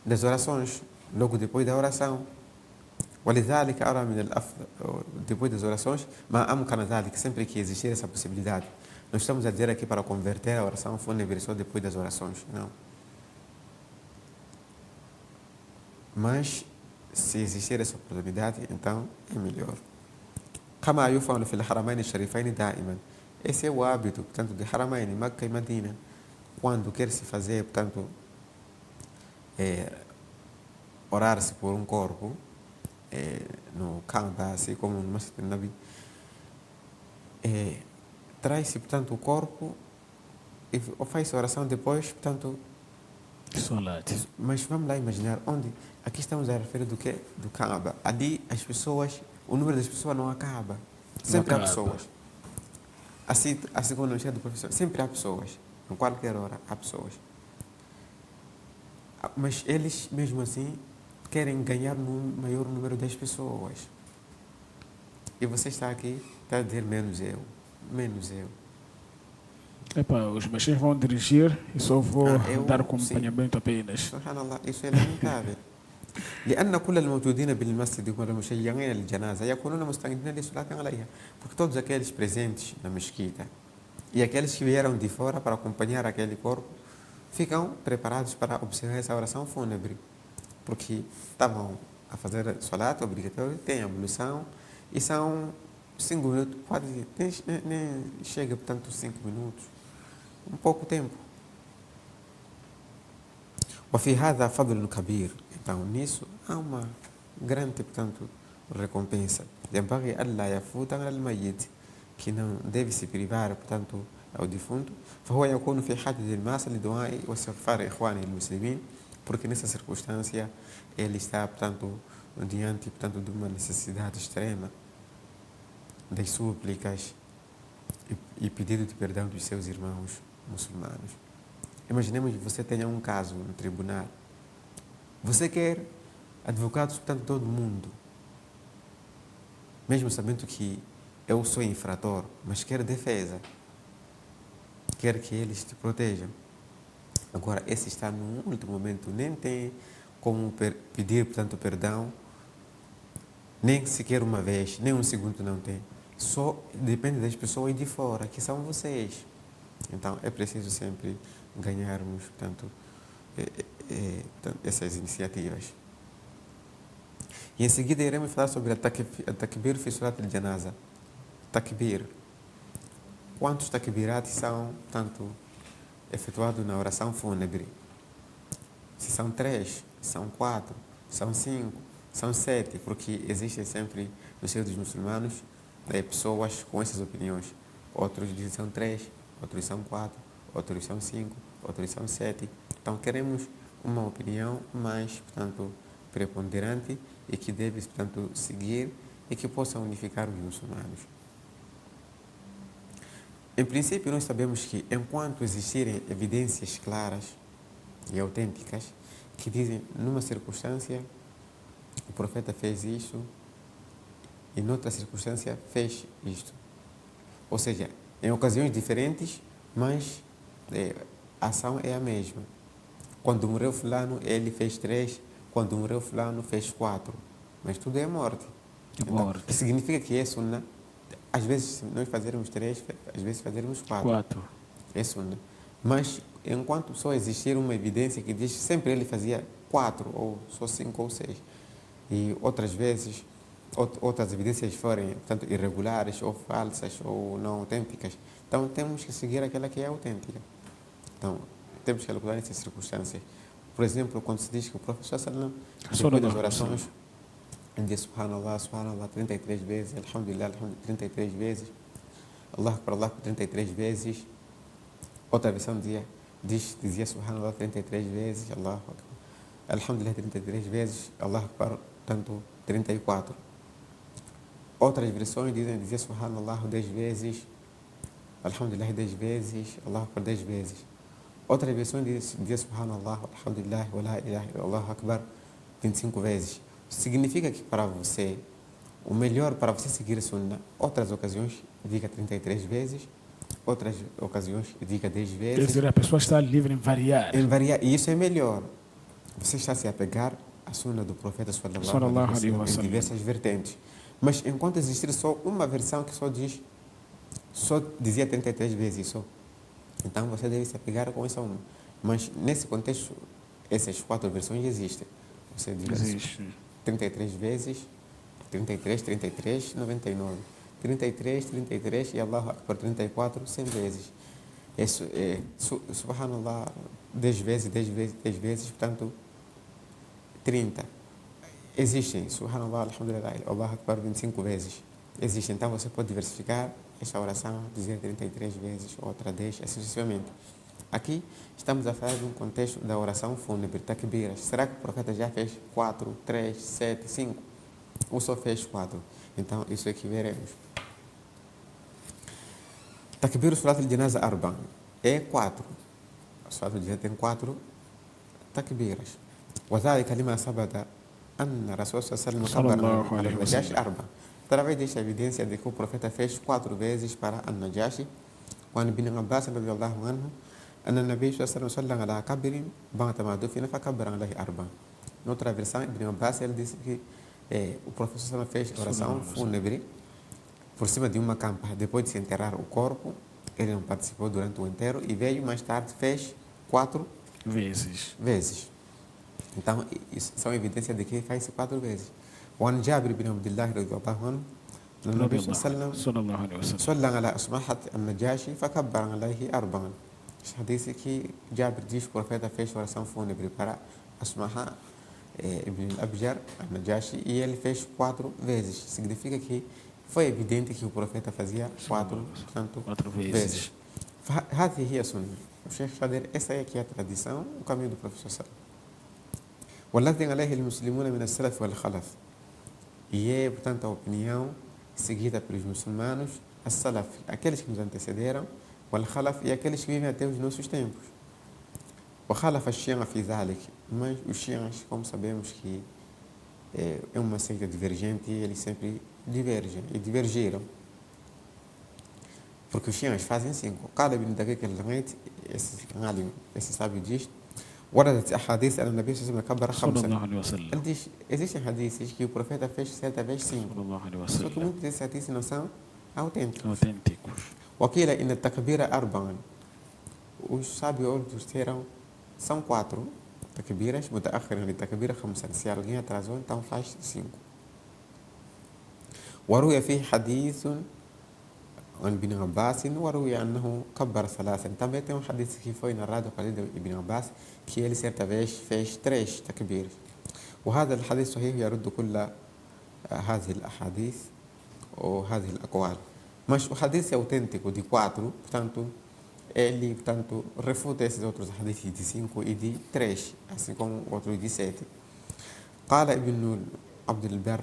das orações, logo depois da oração. ولذلك أرى من الأفضل depois das orações, ما أمكن ذلك, sempre que existir essa possibilidade. Não estamos a dizer aqui para converter a oração fúnebre só depois das orações, não. Mas, se existir essa oportunidade, então é melhor. كما يفعل في الحرمين الشريفين دائما. Esse é o hábito, portanto, de Haramain, Meca e Medina. Quando quer se fazer, portanto, orar-se por um corpo, no Kaaba, assim como no Masjid al-Nabi, traz-se, portanto, o corpo e faz a oração depois, portanto... Salat. Mas vamos lá imaginar onde... Aqui estamos a referir do quê? Do Kaaba. Ali as pessoas, o número das pessoas não acaba. Sempre há pessoas. Assim como no Masjid do professor, sempre há pessoas. Em qualquer hora há pessoas. Mas eles, mesmo assim, querem ganhar um maior número das pessoas. E você está aqui, está a dizer menos eu. menos eu. Epa, os mexões vão dirigir e só vou eu dar sim. acompanhamento apenas. Subhanallah, isso é lamentável. لأن كل الموجودين بالمسجد والمشيعين للجنازة يكونون مستعدين للصلاة عليها. Porque todos aqueles presentes na mesquita e aqueles que vieram de fora para acompanhar aquele corpo ficam preparados para observar essa oração fúnebre. Porque estavam a fazer salat obrigatório, tem ablução e são 5 minutos, pode nem chega, portanto, 5 minutos, um pouco tempo. وفي هذا فضل كبير. Então, nisso há uma grande, portanto, recompensa. ينبغي ألا يفوت على الميت, que não deve se privar, portanto, ao defunto. فهو يكون في حاجة ماسة لدعاء واستغفار إخوانه المسلمين, porque nessa circunstância ele está, portanto, diante, portanto, de uma necessidade extrema das súplicas e pedido de perdão dos seus irmãos muçulmanos. Imaginemos que você tenha um caso no tribunal. Você quer advogados, portanto, todo mundo, mesmo sabendo que eu sou infrator, mas quer defesa, quer que eles te protejam. Agora, esse está no último momento, nem tem como pedir, portanto, perdão, nem sequer uma vez, nem um segundo não tem. Só depende das pessoas de fora, que são vocês. Então, é preciso sempre ganharmos, portanto, essas iniciativas. E em seguida iremos falar sobre a takbir fi surat al-janaza. Takbir. Quantos takbirates são, portanto, efetuados na oração fúnebre? Se são 3, são 4, são 5, são 7, porque existem sempre no seio dos muçulmanos pessoas com essas opiniões. Outros dizem que são 3, outros são 4, outros são 5, outros são 7. Então queremos uma opinião mais, portanto, preponderante e que deve, portanto, seguir e que possa unificar os muçulmanos. Em princípio, nós sabemos que enquanto existirem evidências claras e autênticas que dizem, numa circunstância, o profeta fez isso e noutra circunstância fez isto. Ou seja, em ocasiões diferentes, mas a ação é a mesma. Quando morreu fulano, ele fez 3, quando morreu fulano, fez 4. Mas tudo é morte. Então, significa que é sunnah. Às vezes nós fazermos 3, às vezes fazermos 4. É sunnah. Mas enquanto só existir uma evidência que diz que sempre ele fazia 4, ou só 5 ou 6, e outras vezes, outras evidências forem, portanto, irregulares, ou falsas, ou não autênticas, então temos que seguir aquela que é autêntica. Então, temos que calcular essas circunstâncias. Por exemplo, quando se diz que o professor Sallam, depois das orações, ele diz Subhanallah, Subhanallah 33 vezes, Alhamdulillah, Alhamdulillah 33 vezes, Allah Akbar 33 vezes. Outra versão dizia Subhanallah 33 vezes, Allah Akbar, Alhamdulillah 33 vezes, Allah Akbar, tanto 34. Outras versões dizia Subhanallah 10 vezes, Alhamdulillah 10 vezes, Allah Akbar 10 vezes. Outra versão dizia Subhanallah, Alhamdulillah, wa la ilaha illallah, Akbar 25 vezes. Significa que para você, o melhor para você seguir sunnah, outras ocasiões diga 33 vezes, outras ocasiões diga 10 vezes. Quer dizer, a pessoa está livre em variar. E isso é melhor. Você está se a pegar a sunnah do profeta sallallahu alaihi wasallam em diversas vertentes. Mas enquanto existir só uma versão que só dizia 33 vezes só, então você deve se apegar com essa uma. Mas nesse contexto, essas 4 versões existem. Você diz 33 vezes, 33, 33, 99. 33, 33 e Allah Akbar 34, 100 vezes. Isso é, subhanallah, 10 vezes, 10 vezes, 10 vezes, portanto, 30. Existem, subhanallah, alhamdulillah, Allah Akbar 25 vezes. Existem, então você pode diversificar esta oração, dizer 33 vezes, outra 10, assim sucessivamente. Aqui estamos a falar de um contexto da oração fúnebre, takbiras. Será que o profeta já fez 4, 3, 7, 5? Ou só fez 4? Então, isso é que veremos. Takbir surat al-janaza arba é 4. O surat al-janaza tem 4 takbiras. وذلك لما ثبت أن الرسول صلى الله عليه وسلم كبر على النجاشي 4. através desta evidência de que o profeta fez 4 vezes para An-Najashi, quando Ibn Abbas radiyallahu anhu, أن النبي صلى الله عليه وسلم صلى على قبر بعد ما دفن فكبر عليه 4. Noutra versão, Ibn Abbas ele disse que o professor fez oração fúnebre por cima de uma campa. Depois de se enterrar o corpo, ele não participou durante o enterro e veio mais tarde, fez 4 vezes. Então, isso são evidências de que faz 4 vezes. وعن جابر بن عبد الله رضي الله عنه النبي صلى الله عليه وسلم صلى على أسمحة النجاشي فكبر عليه 4. Disse que Jabir diz que o profeta fez oração fúnebre para Asmaha ibn al-Abjar al-Najashi e ele fez 4 vezes. Significa que foi evidente que o profeta fazia 4 vezes. هذه هي سنة. O Sheikh Shader, essa é aqui a tradição, o caminho do professor Sallam. والذي عليه المسلمون من السلف والخلف. E é, portanto, a opinião seguida pelos muçulmanos, as-salaf, aqueles que nos antecederam, wal-khalaf, e aqueles que vivem até os nossos tempos. وخالف الشيعة في ذلك, mas os shias, como sabemos que é uma seita divergente, eles sempre divergem e divergiram. Porque os shias fazem 5. قال ابن دقيق العيد, esse sábio diz, وردت أحاديث أن النبي صلى الله عليه وسلم كبر 5. Ele diz, existem hadiths que o profeta fez certa vez 5. Só que muitos desses hadiths não são autênticos. وقيل إن التكبير 4. Os sábios disseram são 4 takbiras, متأخرا للتكبير 5. Se alguém atrasou, então faz 5. وروي فيه حديث عن ابن عباس وروي أنه كبر 3. Também tem hadith que foi narrado por Ibn Abbas que ele certa vez fez 3 takbiras. وهذا الحديث صحيح يرد كل هذه الأحاديث وهذه الأقوال. Mas o hadith é autêntico de 4, portanto, ele, portanto, refuta esses outros hadiths de 5 e de 3, assim como outros de 7. قال ابن عبد البر,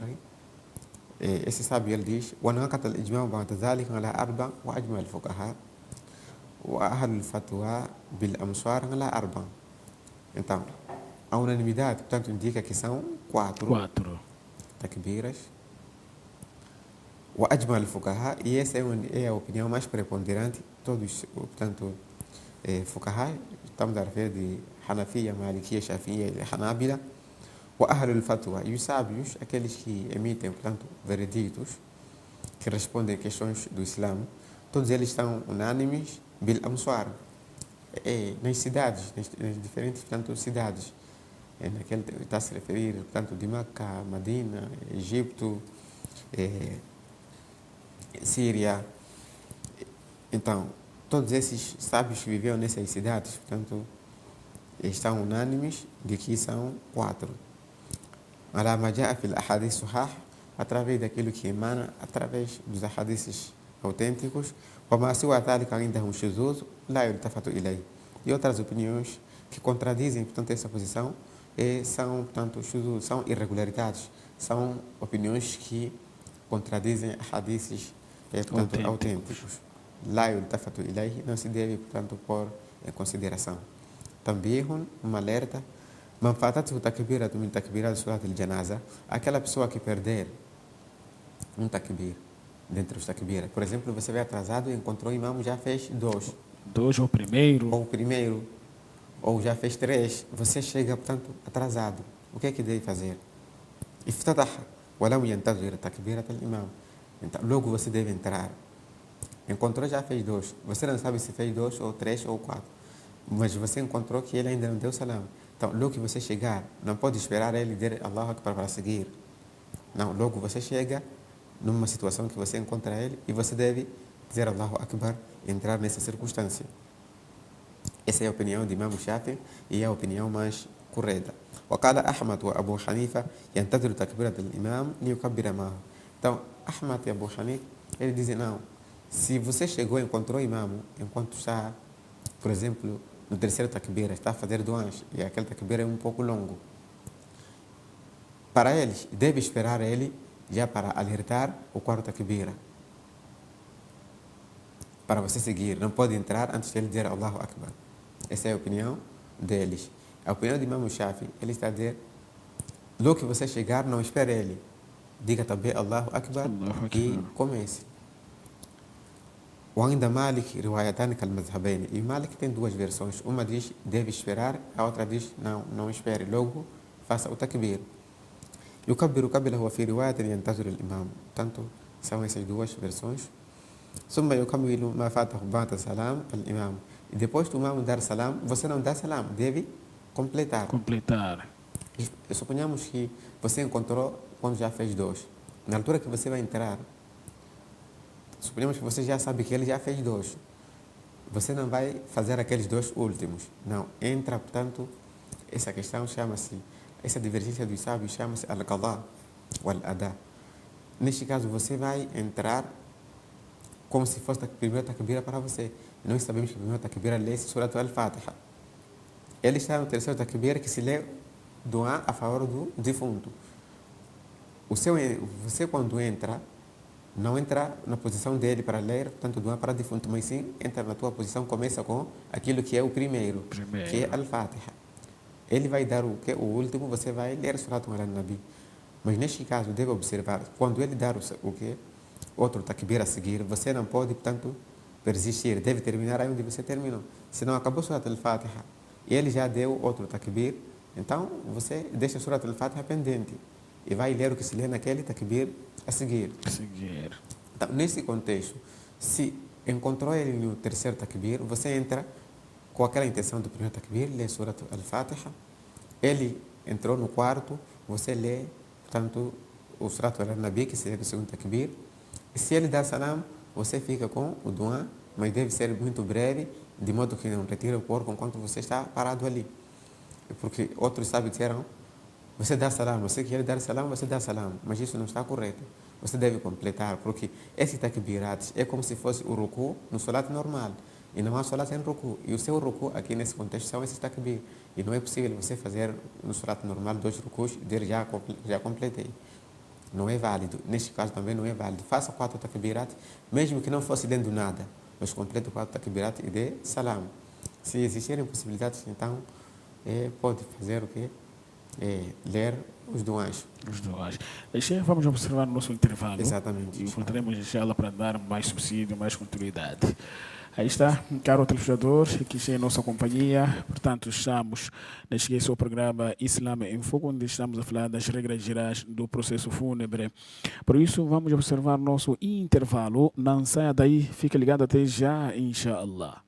esse sábio ele diz, وناقض الإجماع بعد ذلك على 4 وأجمع الفقهاء وأهل الفتوى بالأمصار على 4. Então, a unanimidade, portanto, indica que são 4 takbiras. وأجمع الفقهاء, e essa é a opinião mais preponderante, todos, portanto, fuqaha, estamos a referir de Hanafiya, Malikiya, Shafi'iyya e Hanabila, وأهل الفتوى, e os sábios, aqueles que emitem, portanto, vereditos, que respondem questões do Islã, todos eles estão unânimes bil amsar, nas cidades, nas diferentes, portanto, cidades. Naquele está a se referir, portanto, de Meca, Medina, Egito, Síria. Então, todos esses sábios que viviam nessas cidades, portanto, estão unânimes de que são 4. على ما جاء في الأحاديث الصحاح, através daquilo que emana, através dos ahadiths autênticos, وما سوى ذلك عندهم شذوذ لا يلتفت إليه. E outras opiniões que contradizem, portanto, essa posição são, portanto, são irregularidades, são opiniões que contradizem hadiths, portanto, autênticos. لا يلتفت إليه, não se deve, portanto, pôr em consideração. Também um alerta, من فاتته تكبيرة من تكبيرات صلاة الجنازة, aquela pessoa que perder um takbir dentre os takbiras. Por exemplo, você vai atrasado e encontrou o imam já fez 2. Ou o primeiro. Ou já fez 3. Você chega, portanto, atrasado. O que é que deve fazer? افتتح ولم ينتظر تكبيرة الإمام. Então, logo você deve entrar. Encontrou, já fez 2. Você não sabe se fez 2 ou 3 ou 4. Mas você encontrou que ele ainda não deu salam. Então, logo que você chegar, não pode esperar ele dizer Allahu Akbar para seguir. Não, logo você chega numa situação que você encontra ele e você deve dizer Allahu Akbar e entrar nessa circunstância. Essa é a opinião de Imam Shafi e é a opinião mais correta. وقال أحمد وأبو حنيفة ينتظر تكبيرة الإمام ليكبر معه. Então, Ahmad e Abu Hanifa, ele dizem não. Se você chegou e encontrou o imam, enquanto está, por exemplo, no terceiro takbira, está a fazer duas e aquele takbira é um pouco longo, para eles, deve esperar ele já para alertar o 4º takbira, para você seguir. Não pode entrar antes de ele dizer Allahu Akbar. Essa é a opinião deles. A opinião de Imam Shafi, ele está a dizer, logo que você chegar, não espere ele. diga também Allahu Akbar Allahu e Akbar. comece. وعند مالك روايتان كالمذهبين. E Malik tem duas versões. Uma diz deve esperar, a outra diz não espere, logo faça o takbir. يكبر قبله وفي رواية ينتظر الإمام. Tanto são essas duas versões. ثم يكمل ما فاته بعد السلام الإمام. E depois do imam dar salam, você não dá salam, deve completar. E suponhamos que você encontrou quando já fez dois. Na altura que você vai entrar, suponhamos que você já sabe que ele já fez dois. Você não vai fazer aqueles dois últimos. Não, entra, portanto, essa questão chama-se, essa divergência dos sábios chama-se al-qadha ou al-adá. Neste caso, você vai entrar como se fosse a primeira takbira para você. Nós sabemos que a primeira takbira lê-se Surat al-Fatiha. Ele está no terceiro takbira que se lê duá a favor do defunto. Você quando entra, não entra na posição dele para ler, portanto, duá para defunto, mas sim entra na tua posição, começa com aquilo que é o primeiro. Que é al-Fatiha. Ele vai dar o último, você vai ler Surat al-Nabi. Mas neste caso, deve observar, quando ele dar outro takbir a seguir, você não pode, portanto, persistir, deve terminar aí onde você terminou. Se não acabou Surat al-Fatiha e ele já deu outro takbir, então você deixa Surat al-Fatiha pendente e vai ler o que se lê naquele takbir a seguir. Então, nesse contexto, se encontrou ele no terceiro takbir, você entra com aquela intenção do primeiro takbir, lê Surat al-Fatiha. Ele entrou no quarto, você lê, portanto, o Surat al-Nabi, que seria o segundo takbir. E se ele dá salam, você fica com o duá, mas deve ser muito breve, de modo que não retire o corpo enquanto você está parado ali. Porque outros sábios disseram, você dá salam, você quer dar salam, você dá salam, mas isso não está correto. Você deve completar, porque esse takbirat é como se fosse o ruku no salat normal. E não há salat sem ruku. E o seu ruku aqui nesse contexto são esses takbir. E não é possível você fazer no salat normal 2 rukus e dizer já completei. Não é válido. Neste caso também não é válido. Faça 4 takbirat, mesmo que não fosse lendo nada. Mas complete 4 takbirat e dê salam. Se existirem possibilidades, então pode fazer o quê? Ler os duás. Vamos observar no nosso intervalo. Exatamente. E voltaremos, inshallah, para dar mais subsídio, mais continuidade. Aí está, caro telespectador, que está em nossa companhia. Portanto, estamos neste seu programa Islam em Foco, onde estamos a falar das regras gerais do processo fúnebre. Por isso, vamos observar nosso intervalo. Não saia daí, fica ligado até já, inshallah.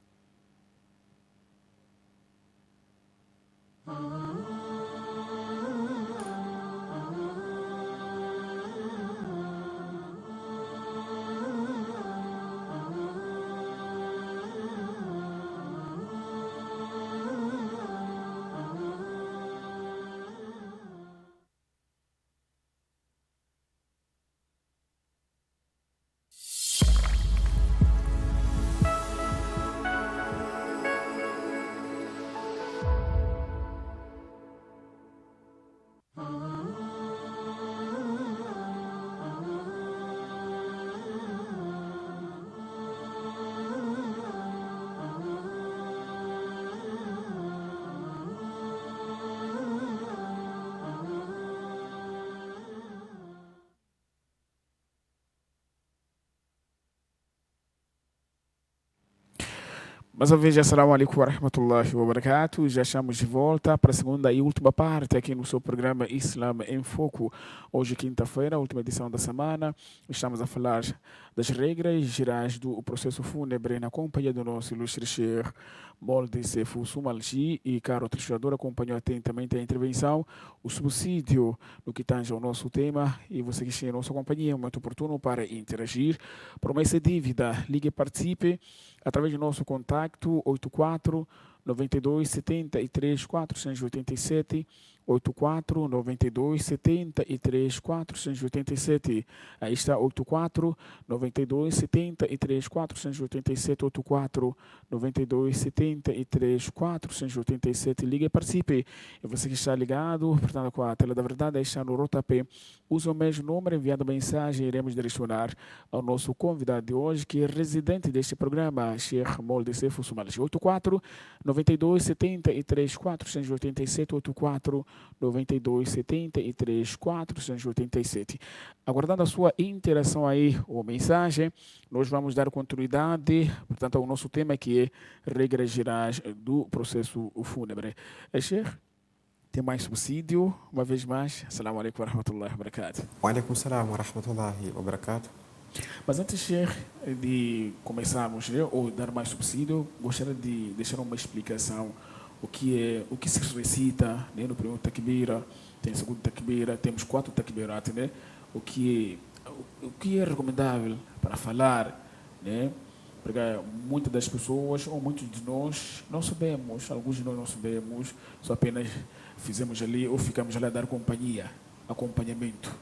Mais uma vez, assalamu alaikum wa rahmatullahi wa barakatuh. Já estamos de volta para a segunda e última parte aqui no seu programa Islam em Foco. Hoje, quinta-feira, última edição da semana. Estamos a falar das regras gerais do processo fúnebre na companhia do nosso ilustre Sheikh Molde Sefu Sumalji. E, caro telespectador, acompanhou atentamente a intervenção, o subsídio no que tange ao nosso tema. E você que está em nossa companhia, é um momento oportuno para interagir. Promessa dívida, ligue e participe através do nosso contacto 84 92 73 487 84 92 73 487. Aí está 84 92 73 487 84 92 73 487. Ligue e participe. E você que está ligado, portanto, com a tela da verdade, aí está no rodapé. Usa o mesmo número, enviando mensagem, iremos direcionar ao nosso convidado de hoje, que é residente deste programa, Sheikh Molde Sefu Sumalji. 84 92 73 487 84 92 73 487. Aguardando a sua interação aí ou mensagem, nós vamos dar continuidade, portanto, ao nosso tema que é regras gerais do processo fúnebre. Sheikh, tem mais subsídio, uma vez mais. Assalamu alaikum wa rahmatullahi wa barakatuh. Wa alaikum salam wa rahmatullahi wa barakatuh. Mas antes, Sheikh, de começarmos, né, ou dar mais subsídio, gostaria de deixar uma explicação o que se recita, né, no primeiro takbira, tem segundo takbira, temos 4 takbirat, né? O que é recomendável para falar, né? Porque muitas das pessoas, ou muitos de nós, não sabemos, alguns de nós não sabemos, só apenas fizemos ali ou ficamos ali a dar acompanhamento,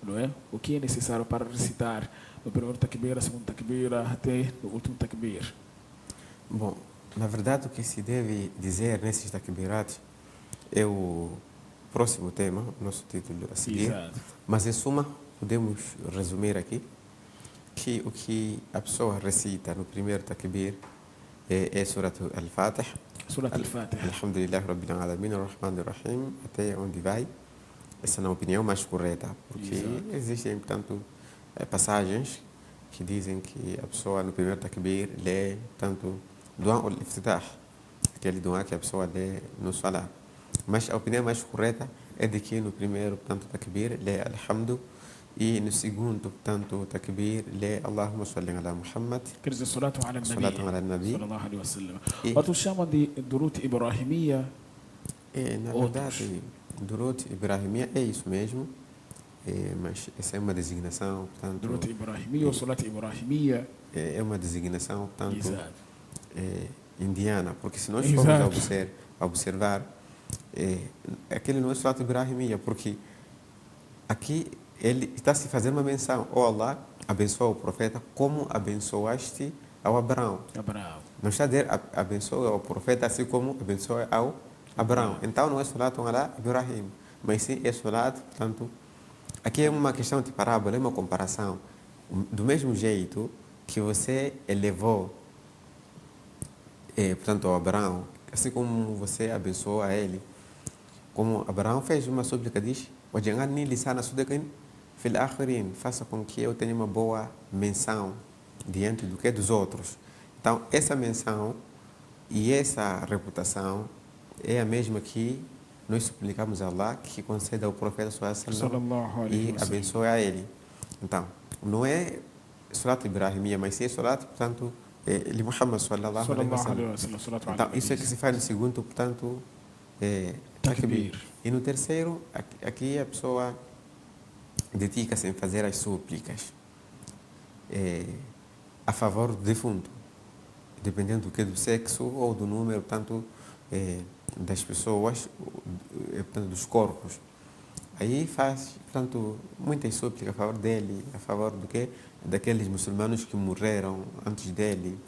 não é? O que é necessário para recitar no primeiro takbir, segundo takbir, até no último takbir? Bom, na verdade, o que se deve dizer nesses takbirats é o próximo tema, nosso título a seguir. Exato. Mas, em suma, podemos resumir aqui que o que a pessoa recita no primeiro takbir é Surat Al-Fatih. Surat Al-Fatih. Alhamdulillah Rabbil Alamin, Ar-Rahman Ar-Rahim, até onde vai. Essa é a opinião mais correta, porque existem, portanto, passagens que dizem que a pessoa no primeiro takbir lê, tanto Du'a al-Iftitah, aquele Du'a que a pessoa lê no Salah. Mas a opinião mais correta é de que no primeiro, portanto, takbir lê Alhamdu, e no segundo, portanto, takbir lê Allahumma salli ala Muhammad. Quer dizer, Salatu ala Nabi. Salatu ala Nabi. Sallallahu alaihi wasallam. Outros chamam de Durut Ibrahimiyya. Na verdade, Durut Ibrahimiyya é isso mesmo. Mas essa é uma designação, portanto... Durut Ibrahimiyya ou Salat Ibrahimiyya. É uma designação, portanto... Exato. Indiana, porque se nós formos observar, aquele não é Salat Ibrahimiyya, porque aqui ele está se fazendo uma menção, Allah abençoa o profeta como abençoaste ao Abraão. Não está a dizer abençoa o profeta assim como abençoa ao Abraão. Então não é Salat ala Ibrahim, mas sim é Salat, portanto, aqui é uma questão de parábola, é uma comparação. Do mesmo jeito que você elevou portanto, ao Abraão, assim como você abençoou a ele, como Abraão fez uma súplica, diz: "Waj'alni lisana sidqin fil akhirin", faça com que eu tenha uma boa menção diante do que dos outros. Então, essa menção e essa reputação é a mesma que nós suplicamos a Allah que conceda ao profeta sallallahu alaihi e abençoe a ele. Então, não é Salat Ibrahimiyya, mas sim Salat, portanto, de Muhammad sallallahu alaihi wasallam. Então, isso é que se faz no segundo, portanto, takbir. E no terceiro, aqui a pessoa dedica-se em fazer as súplicas a favor do defunto, dependendo do que do sexo ou do número, portanto, das pessoas, portanto, dos corpos. Aí faz, portanto, muitas súplicas a favor dele, a favor do quê? Daqueles muçulmanos que morreram antes dele,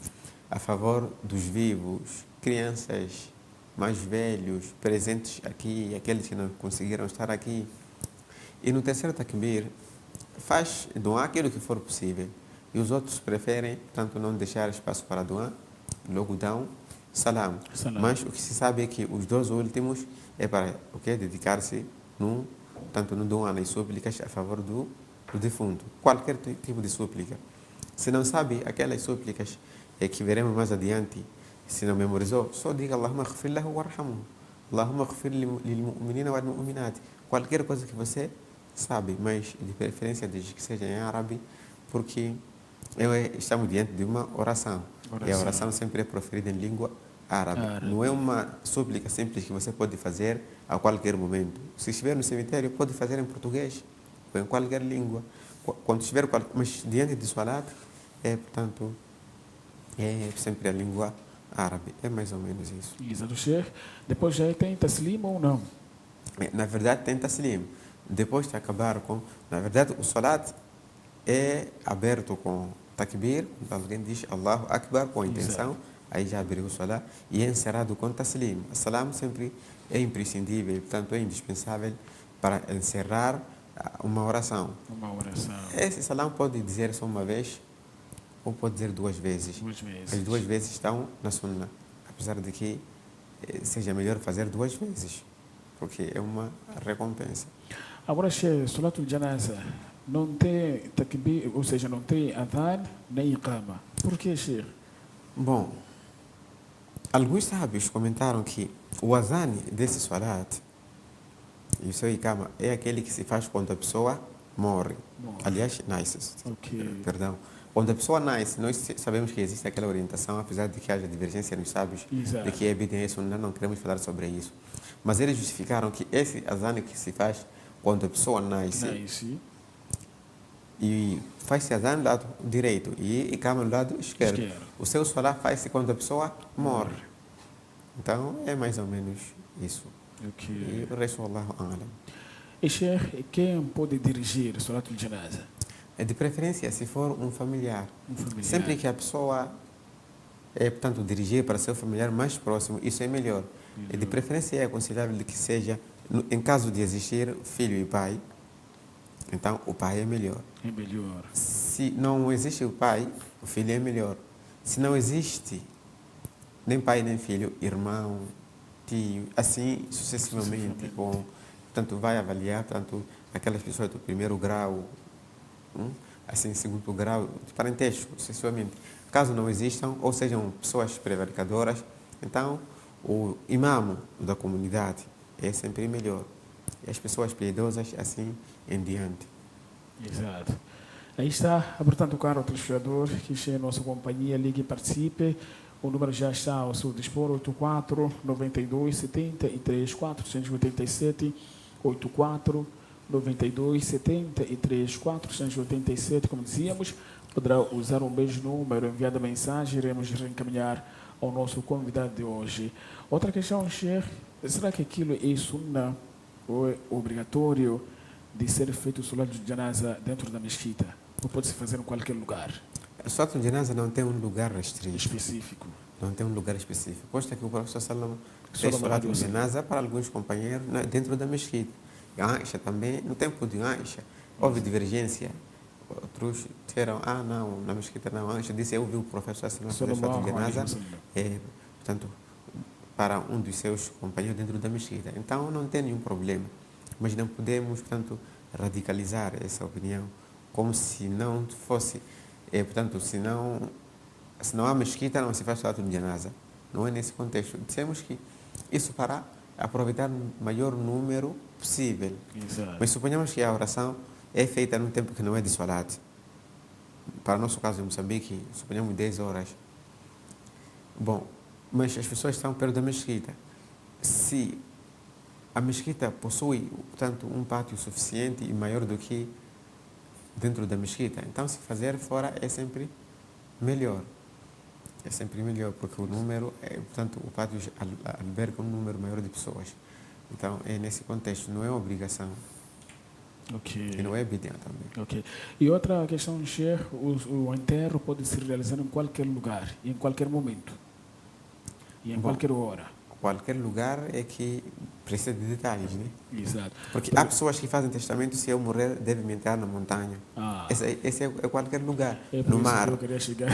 a favor dos vivos, crianças mais velhos, presentes aqui, aqueles que não conseguiram estar aqui. E no terceiro takbir, faz doar aquilo que for possível. E os outros preferem, portanto, não deixar espaço para doar, logo dão salam. Mas o que se sabe é que os 2 últimos é para o quê? Dedicar-se tanto no doar nas súplicas a favor do defunto. Qualquer tipo de súplica. Se não sabe aquelas súplicas que veremos mais adiante, se não memorizou, só diga Allahumma ghfir lahu warhamhu, Allahumma ghfir lil mu'minina wal mu'minat. Qualquer coisa que você sabe, mas de preferência desde que seja em árabe, porque estamos diante de uma oração. E a oração sempre é proferida em língua árabe. Não é uma súplica simples que você pode fazer a qualquer momento. Se estiver no cemitério, pode fazer em português ou em qualquer língua. Quando estiver, mas diante de Salat, portanto, é sempre a língua árabe. É mais ou menos isso. Exato, Sheikh. Depois já tem taslim ou não? Na verdade, tem taslim. Depois de acabar com... Na verdade, o Salat é aberto com takbir, alguém diz Allahu Akbar com a intenção, exato. Aí já abriu o Salat, e é encerrado com taslim. O salam sempre é imprescindível, portanto é indispensável para encerrar uma oração. Esse salam pode dizer só uma vez, ou pode dizer 2 vezes. As 2 vezes estão na Sunnah, apesar de que seja melhor fazer 2 vezes. porque é uma recompensa. Agora, Sheikh, Salatul Janaza não tem takbir, ou seja, não tem adhan nem iqama. Por que, Sheikh? Bom, alguns sábios comentaram que o azan desse salat e o seu ikama é aquele que se faz quando a pessoa morre. Aliás, nasce. Ok. Perdão. Quando a pessoa nasce, nós sabemos que existe aquela orientação, apesar de que haja divergência nos sábios, Exato. de que é evidência, não queremos falar sobre isso. Mas eles justificaram que esse azan que se faz quando a pessoa nasce, Nice. e faz-se azan do lado direito e ikama do lado esquerdo. O seu salat faz-se quando a pessoa morre. Então, é mais ou menos isso. Ok. E o resto, Allahu A'lam. E, Sheikh, quem pode dirigir Salatul Janaza? É de preferência, se for um familiar. Um familiar. Sempre que a pessoa portanto, dirigir para seu familiar mais próximo, isso é melhor. E de preferência é aconselhável que seja, em caso de existir filho e pai, então o pai é melhor. É melhor. Se não existe o pai, o filho é melhor. Se não existe nem pai nem filho, irmão, tio, assim sucessivamente, portanto, vai avaliar tanto aquelas pessoas do primeiro grau, assim, segundo grau, de parentesco, sucessivamente. Caso não existam, ou sejam pessoas prevaricadoras, então o imamo da comunidade é sempre melhor. E as pessoas piedosas, assim em diante. Exato. Aí está, portanto, o caro telespectador que esteja em nossa companhia, ligue e participe. O número já está ao seu dispor, 84 92 73 487, 84 92 73 487, como dizíamos, poderá usar o mesmo número, enviar a mensagem, iremos reencaminhar ao nosso convidado de hoje. Outra questão, Sheikh, será que aquilo é sunnah ou é obrigatório de ser feito o salat de janaza dentro da mesquita? Ou pode-se fazer em qualquer lugar? O salat de janaza não tem um lugar restrito. Específico. Não tem um lugar específico. Consta que o professor Sallam fez salat de janaza para alguns companheiros dentro da mesquita. Aisha também, no tempo de Aisha, houve divergência. Outros disseram, não, na mesquita não. Aisha disse, eu vi o professor Sallam fazer salat de janaza, portanto, para um dos seus companheiros dentro da mesquita. Então, não tem nenhum problema. Mas não podemos, portanto, radicalizar essa opinião como se não fosse, portanto, se não há mesquita, não se faz salat de janaza. Não é nesse contexto. Dissemos que isso para aproveitar o maior número possível. Exato. Mas suponhamos que a oração é feita num tempo que não é de salat. Para o nosso caso em Moçambique, suponhamos 10 horas. Bom, mas as pessoas estão perto da mesquita. Se a mesquita possui, portanto, um pátio suficiente e maior do que dentro da mesquita, então se fazer fora é sempre melhor. É sempre melhor, porque o número, portanto, o pátio alberga um número maior de pessoas. Então, é nesse contexto, não é uma obrigação. Ok. E não é bid'ah também. Ok. E outra questão, Sheikh, o enterro pode se realizar em qualquer lugar, e em qualquer momento, e em qualquer hora. Qualquer lugar é que precisa de detalhes, né? Exato. Porque há pessoas que fazem testamento, se eu morrer, deve me entrar na montanha. Esse é qualquer lugar, no mar. Eu queria chegar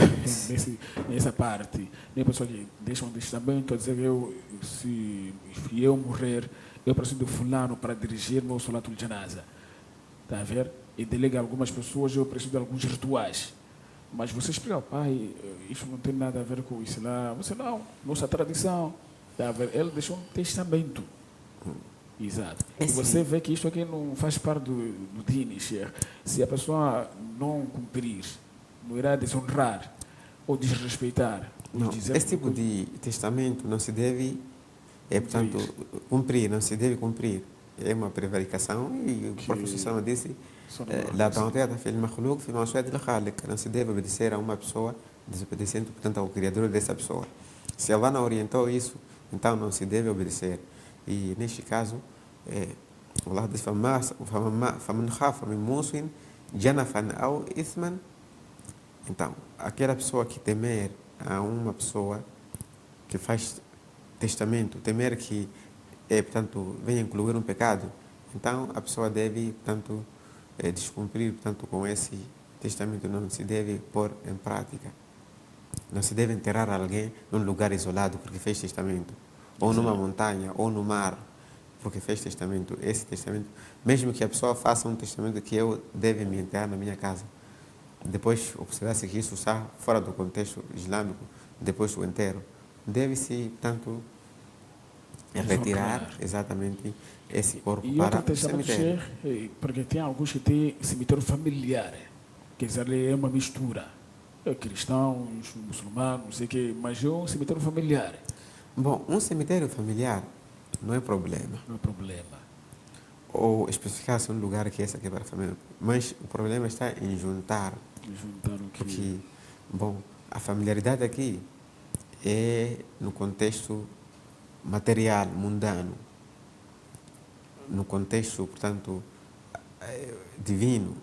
nessa parte. Tem pessoas que deixam um testamento a dizer que se eu morrer, eu preciso de fulano para dirigir meu salatul janaza. Está a ver? E delega a algumas pessoas, eu preciso de alguns rituais. Mas você explica ao pai, isso não tem nada a ver com o Islã. Você não, nossa tradição. Está a ver? Ele deixou um testamento. Exato. E você vê que isso aqui não faz parte do dini, Sheikh. Se a pessoa não cumprir, não irá desonrar ou desrespeitar. Não, esse tipo de testamento não se deve, portanto, cumprir, não se deve cumprir. É uma prevaricação e o professor Salama disse, não se deve obedecer a uma pessoa desobedecendo, portanto, ao Criador dessa pessoa. Se Allah não orientou isso, então não se deve obedecer. E neste caso, Allah diz, فَمَنْ خَافَ مِنْ مُوسٍ جَنَفًا أَوْ إِثْمًا. Então, aquela pessoa que temer a uma pessoa que faz testamento, temer que, portanto, venha incluir um pecado, então a pessoa deve, portanto, descumprir, portanto, com esse testamento, não se deve pôr em prática. Não se deve enterrar alguém num lugar isolado porque fez testamento, ou numa montanha, ou no mar. porque fez testamento, esse testamento, mesmo que a pessoa faça um testamento que eu deve me enterrar na minha casa, depois observar-se que isso está fora do contexto islâmico, depois do enterro, deve-se, portanto, retirar Desonrar. exatamente esse corpo E outro para o testamento, cemitério. porque tem alguns que têm cemitério familiar, quer dizer, é uma mistura. Cristãos, muçulmanos, não sei o quê, mas é um cemitério familiar, Bom, um cemitério familiar não é problema, não é problema. ou especificar-se um lugar que esse aqui é para a família, mas o problema está em juntar, Juntaram que. porque, bom, a familiaridade aqui é no contexto material, mundano, no contexto, portanto, divino.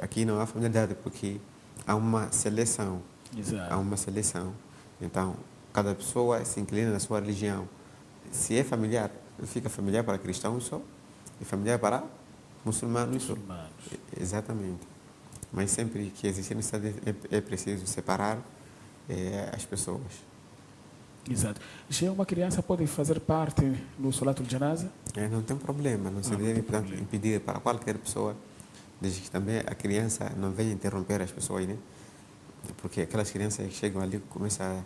Aqui não há familiaridade porque há uma seleção, há Exato. uma seleção. Então, cada pessoa se inclina na sua religião. Se é familiar, fica familiar para cristãos só e familiar para muçulmanos só. Muçulmanos. Exatamente. Mas sempre que existir necessidade é preciso separar as pessoas. Exato. Já uma criança pode fazer parte do Salatul Janaza? Não tem problema, não se Não deve, tem portanto, problema. impedir para qualquer pessoa, desde que também a criança não venha interromper as pessoas, né? Porque aquelas crianças que chegam ali começam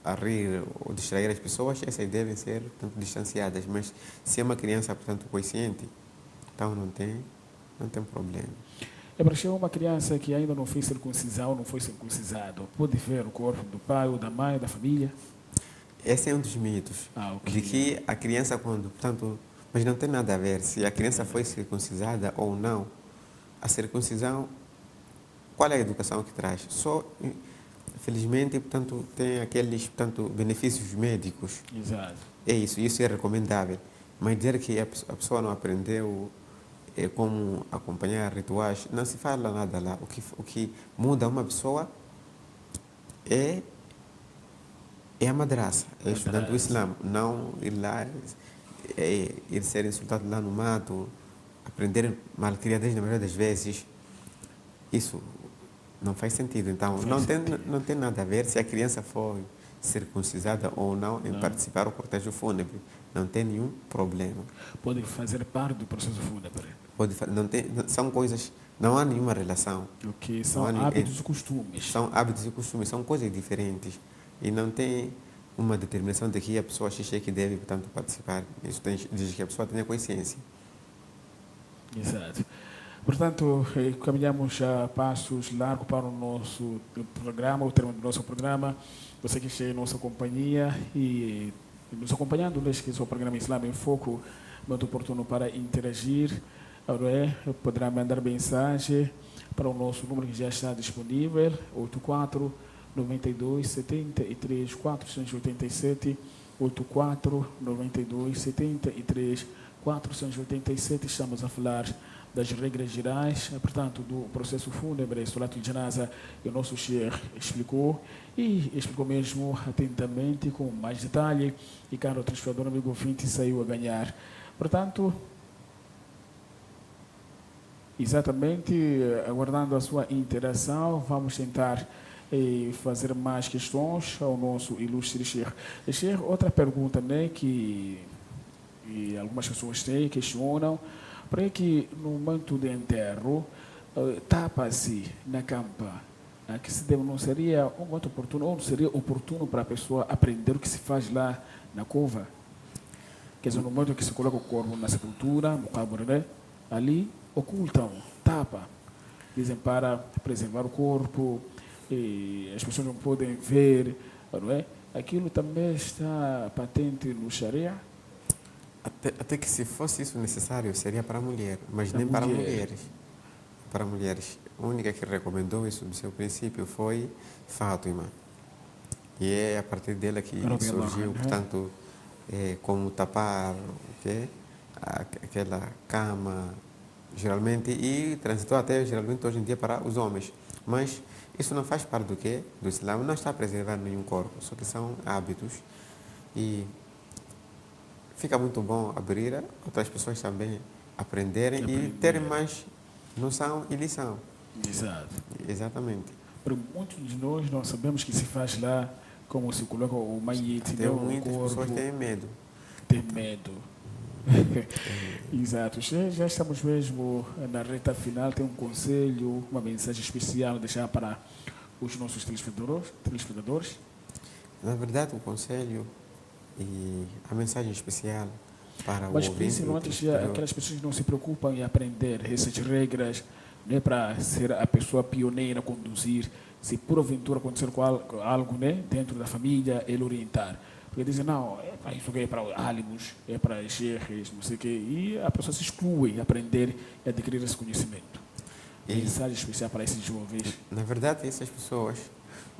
a rir ou distrair as pessoas, essas devem ser, portanto, distanciadas. Mas se é uma criança, portanto, consciente, então não tem problema. É para chegar uma criança que ainda não fez circuncisão, não foi circuncisado, pode ver o corpo do pai ou da mãe, da família? Esse é um dos mitos, Ok. de que a criança quando, portanto, mas não tem nada a ver se a criança foi circuncisada ou não. A circuncisão, qual é a educação que traz? Só, felizmente, portanto, tem aqueles, portanto, benefícios médicos. Exato. É isso é recomendável. Mas dizer que a pessoa não aprendeu como acompanhar rituais, não se fala nada lá. O que muda uma pessoa é a madraça, é estudante do Islã, não ir lá, ir ser insultado lá no mato, aprender malcriadez na maioria das vezes. Isso não faz sentido. Então, não tem nada a ver se a criança foi circuncisada ou não em participar do cortejo fúnebre. Não tem nenhum problema. Pode fazer parte do processo fúnebre. São coisas, não há nenhuma relação. Ok, são hábitos e costumes. São hábitos e costumes, são coisas diferentes. E não tem uma determinação de que a pessoa X é que deve, portanto, participar. Isso diz que a pessoa tenha consciência. Exato. Portanto, caminhamos a passos largos para o nosso programa, o termo do nosso programa. Você que esteja em nossa companhia e nos acompanhando neste que é o programa Islã em Foco, muito oportuno para interagir. Poderá mandar mensagem para o nosso número que já está disponível, 84 92 73 487, 84 92 73 487. Estamos a falar das regras gerais, portanto, do processo fúnebre, Salatul Janaza, que o nosso Sheikh explicou, e explicou mesmo atentamente, com mais detalhe, e cada transportador amigo 20 saiu a ganhar. Portanto, exatamente, aguardando a sua interação, vamos tentar fazer mais questões ao nosso ilustre Sheikh. Sheikh, outra pergunta, né, que algumas pessoas têm, questionam, para que no momento de enterro, tapa-se na campa, que se deve, não seria um momento oportuno, ou não seria oportuno para a pessoa aprender o que se faz lá na cova? Quer dizer, no momento que se coloca o corpo na sepultura, no cabra, né, ali ocultam, tapa, dizem para preservar o corpo, e as pessoas não podem ver, não é? Aquilo também está patente no Sharia? Até que se fosse isso necessário, seria para a mulher, mas Para nem para mulher. mulheres. Para mulheres. A única que recomendou isso do seu princípio foi Fátima. E é a partir dela que surgiu, portanto, como tapar aquela cama, geralmente, e transitou até geralmente hoje em dia para os homens. Mas isso não faz parte do quê? Do Islã, não está a preservar nenhum corpo, só que são hábitos. E fica muito bom abrir, outras pessoas também aprenderem e terem mais noção e lição. Exato. Exatamente. Para muitos de nós, não sabemos que se faz lá, como se coloca o maiete, Até muitas pessoas têm medo. ter medo. Exato. Já estamos mesmo na reta final. Tem um conselho, uma mensagem especial a deixar para os nossos telespectadores? Na verdade, o conselho e a mensagem especial para o Mas ouvinte e o principalmente telespectador. aquelas pessoas que não se preocupam em aprender essas regras, não é para ser a pessoa pioneira a conduzir, se porventura acontecer com algo, né, dentro da família, ele orientar. Porque dizem, não, isso aqui é para álimos, é para xerres, não sei o quê, e a pessoa se exclui a aprender e adquirir esse conhecimento. E, Mensagem especial para esses jovens. na verdade, essas pessoas,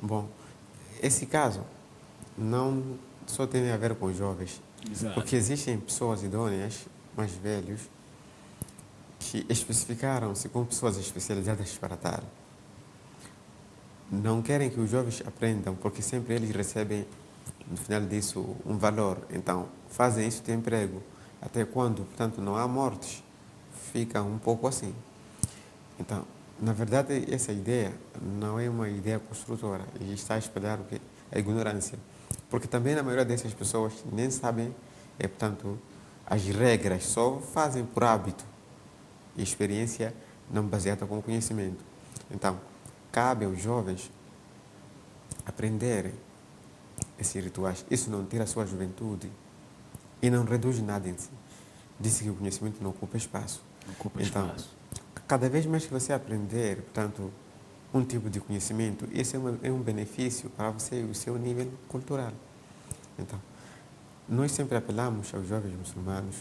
bom, esse caso não só tem a ver com jovens, Exato. porque existem pessoas idôneas, mais velhos, que especificaram-se como pessoas especializadas para tal. Não querem que os jovens aprendam, porque sempre eles recebem, no final disso, um valor. Então, fazem isso de emprego. Até quando, portanto, não há mortes, fica um pouco assim. Então, na verdade, essa ideia não é uma ideia construtora e está a espalhar o quê? A ignorância. Porque também a maioria dessas pessoas nem sabem, portanto, as regras, só fazem por hábito e experiência não baseada com conhecimento. Então, cabe aos jovens aprenderem esses rituais. Isso não tira a sua juventude e não reduz nada em si. Disse que o conhecimento não ocupa espaço. Não ocupa Então, espaço. cada vez mais que você aprender, portanto, um tipo de conhecimento, esse é um benefício para você e o seu nível cultural. Então, nós sempre apelamos aos jovens muçulmanos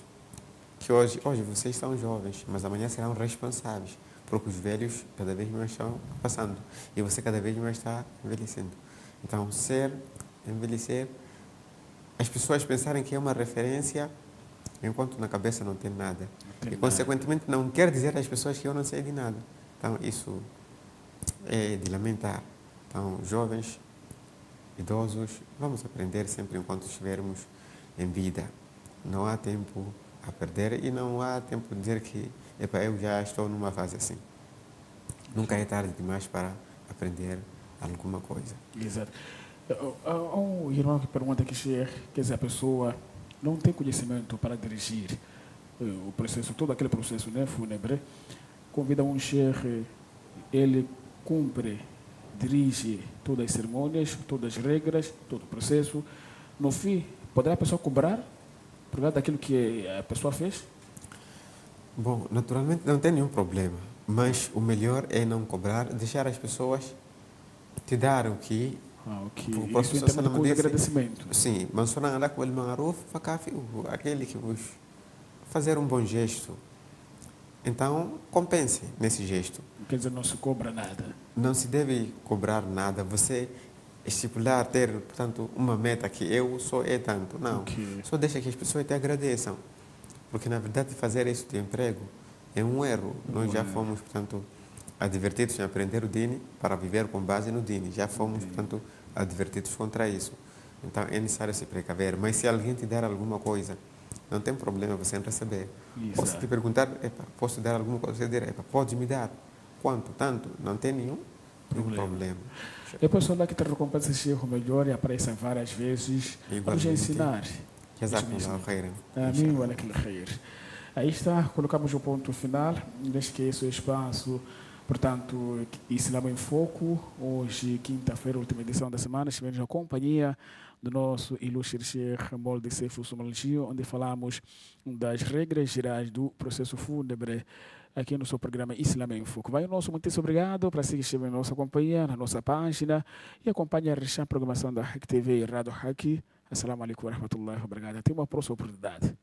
que hoje vocês são jovens, mas amanhã serão responsáveis, porque os velhos cada vez mais estão passando e você cada vez mais está envelhecendo. Então, envelhecer, as pessoas pensarem que é uma referência, enquanto na cabeça não tem nada. E, consequentemente, não quer dizer às pessoas que eu não sei de nada. Então, isso é de lamentar. Então, jovens, idosos, vamos aprender sempre enquanto estivermos em vida. Não há tempo a perder e não há tempo de dizer que eu já estou numa fase assim. Nunca é tarde demais para aprender alguma coisa. Exato. Há um irmão que pergunta que quer dizer, a pessoa não tem conhecimento para dirigir o processo, todo aquele processo, né, fúnebre, convida um sheikh, ele cumpre, dirige todas as cerimônias, todas as regras, todo o processo. No fim, poderá a pessoa cobrar por causa daquilo que a pessoa fez? Bom, naturalmente não tem nenhum problema, mas o melhor é não cobrar, deixar as pessoas te dar o que Ok. o próprio Isso em termos de Sallallahu disse. agradecimento. Sim, mansonan ala com ma'ruf aquele que vos fazer um bom gesto. Então, compense nesse gesto. Quer dizer, não se cobra nada. Não se deve cobrar nada. Você estipular, ter, portanto, uma meta que eu sou é tanto. Não. Ok. Só deixa que as pessoas te agradeçam. Porque, na verdade, fazer isso de emprego é um erro. Nós já fomos, portanto, advertidos em aprender o Dini para viver com base no Dini. Já fomos, portanto, advertidos contra isso. Então, é necessário se precaver. Mas se alguém te der alguma coisa, não tem problema você não receber. Exato. Posso te perguntar, posso te dar alguma coisa? Você dirá, pode me dar. Quanto? Tanto? Não tem nenhum problema. E a pessoa lá que te recompensa o melhor e aparece várias vezes, vamos ensinar. Jazakumullahu khairan. Amém wa lakil khair. Aí está, colocamos o ponto final, deixe que esse espaço, portanto, Islamo em Foco, hoje, quinta-feira, última edição da semana, estivemos na companhia do nosso ilustre Sheikh Molde Seifo Somalgio, onde falamos das regras gerais do processo fúnebre aqui no seu programa Islamo em Foco. Vai o nosso muito obrigado para seguir na nossa companhia, na nossa página e acompanhar a programação da Hack TV e Rádio Hack. Assalamu alaikum wa rahmatullahi wa barakatuh. Até uma próxima oportunidade.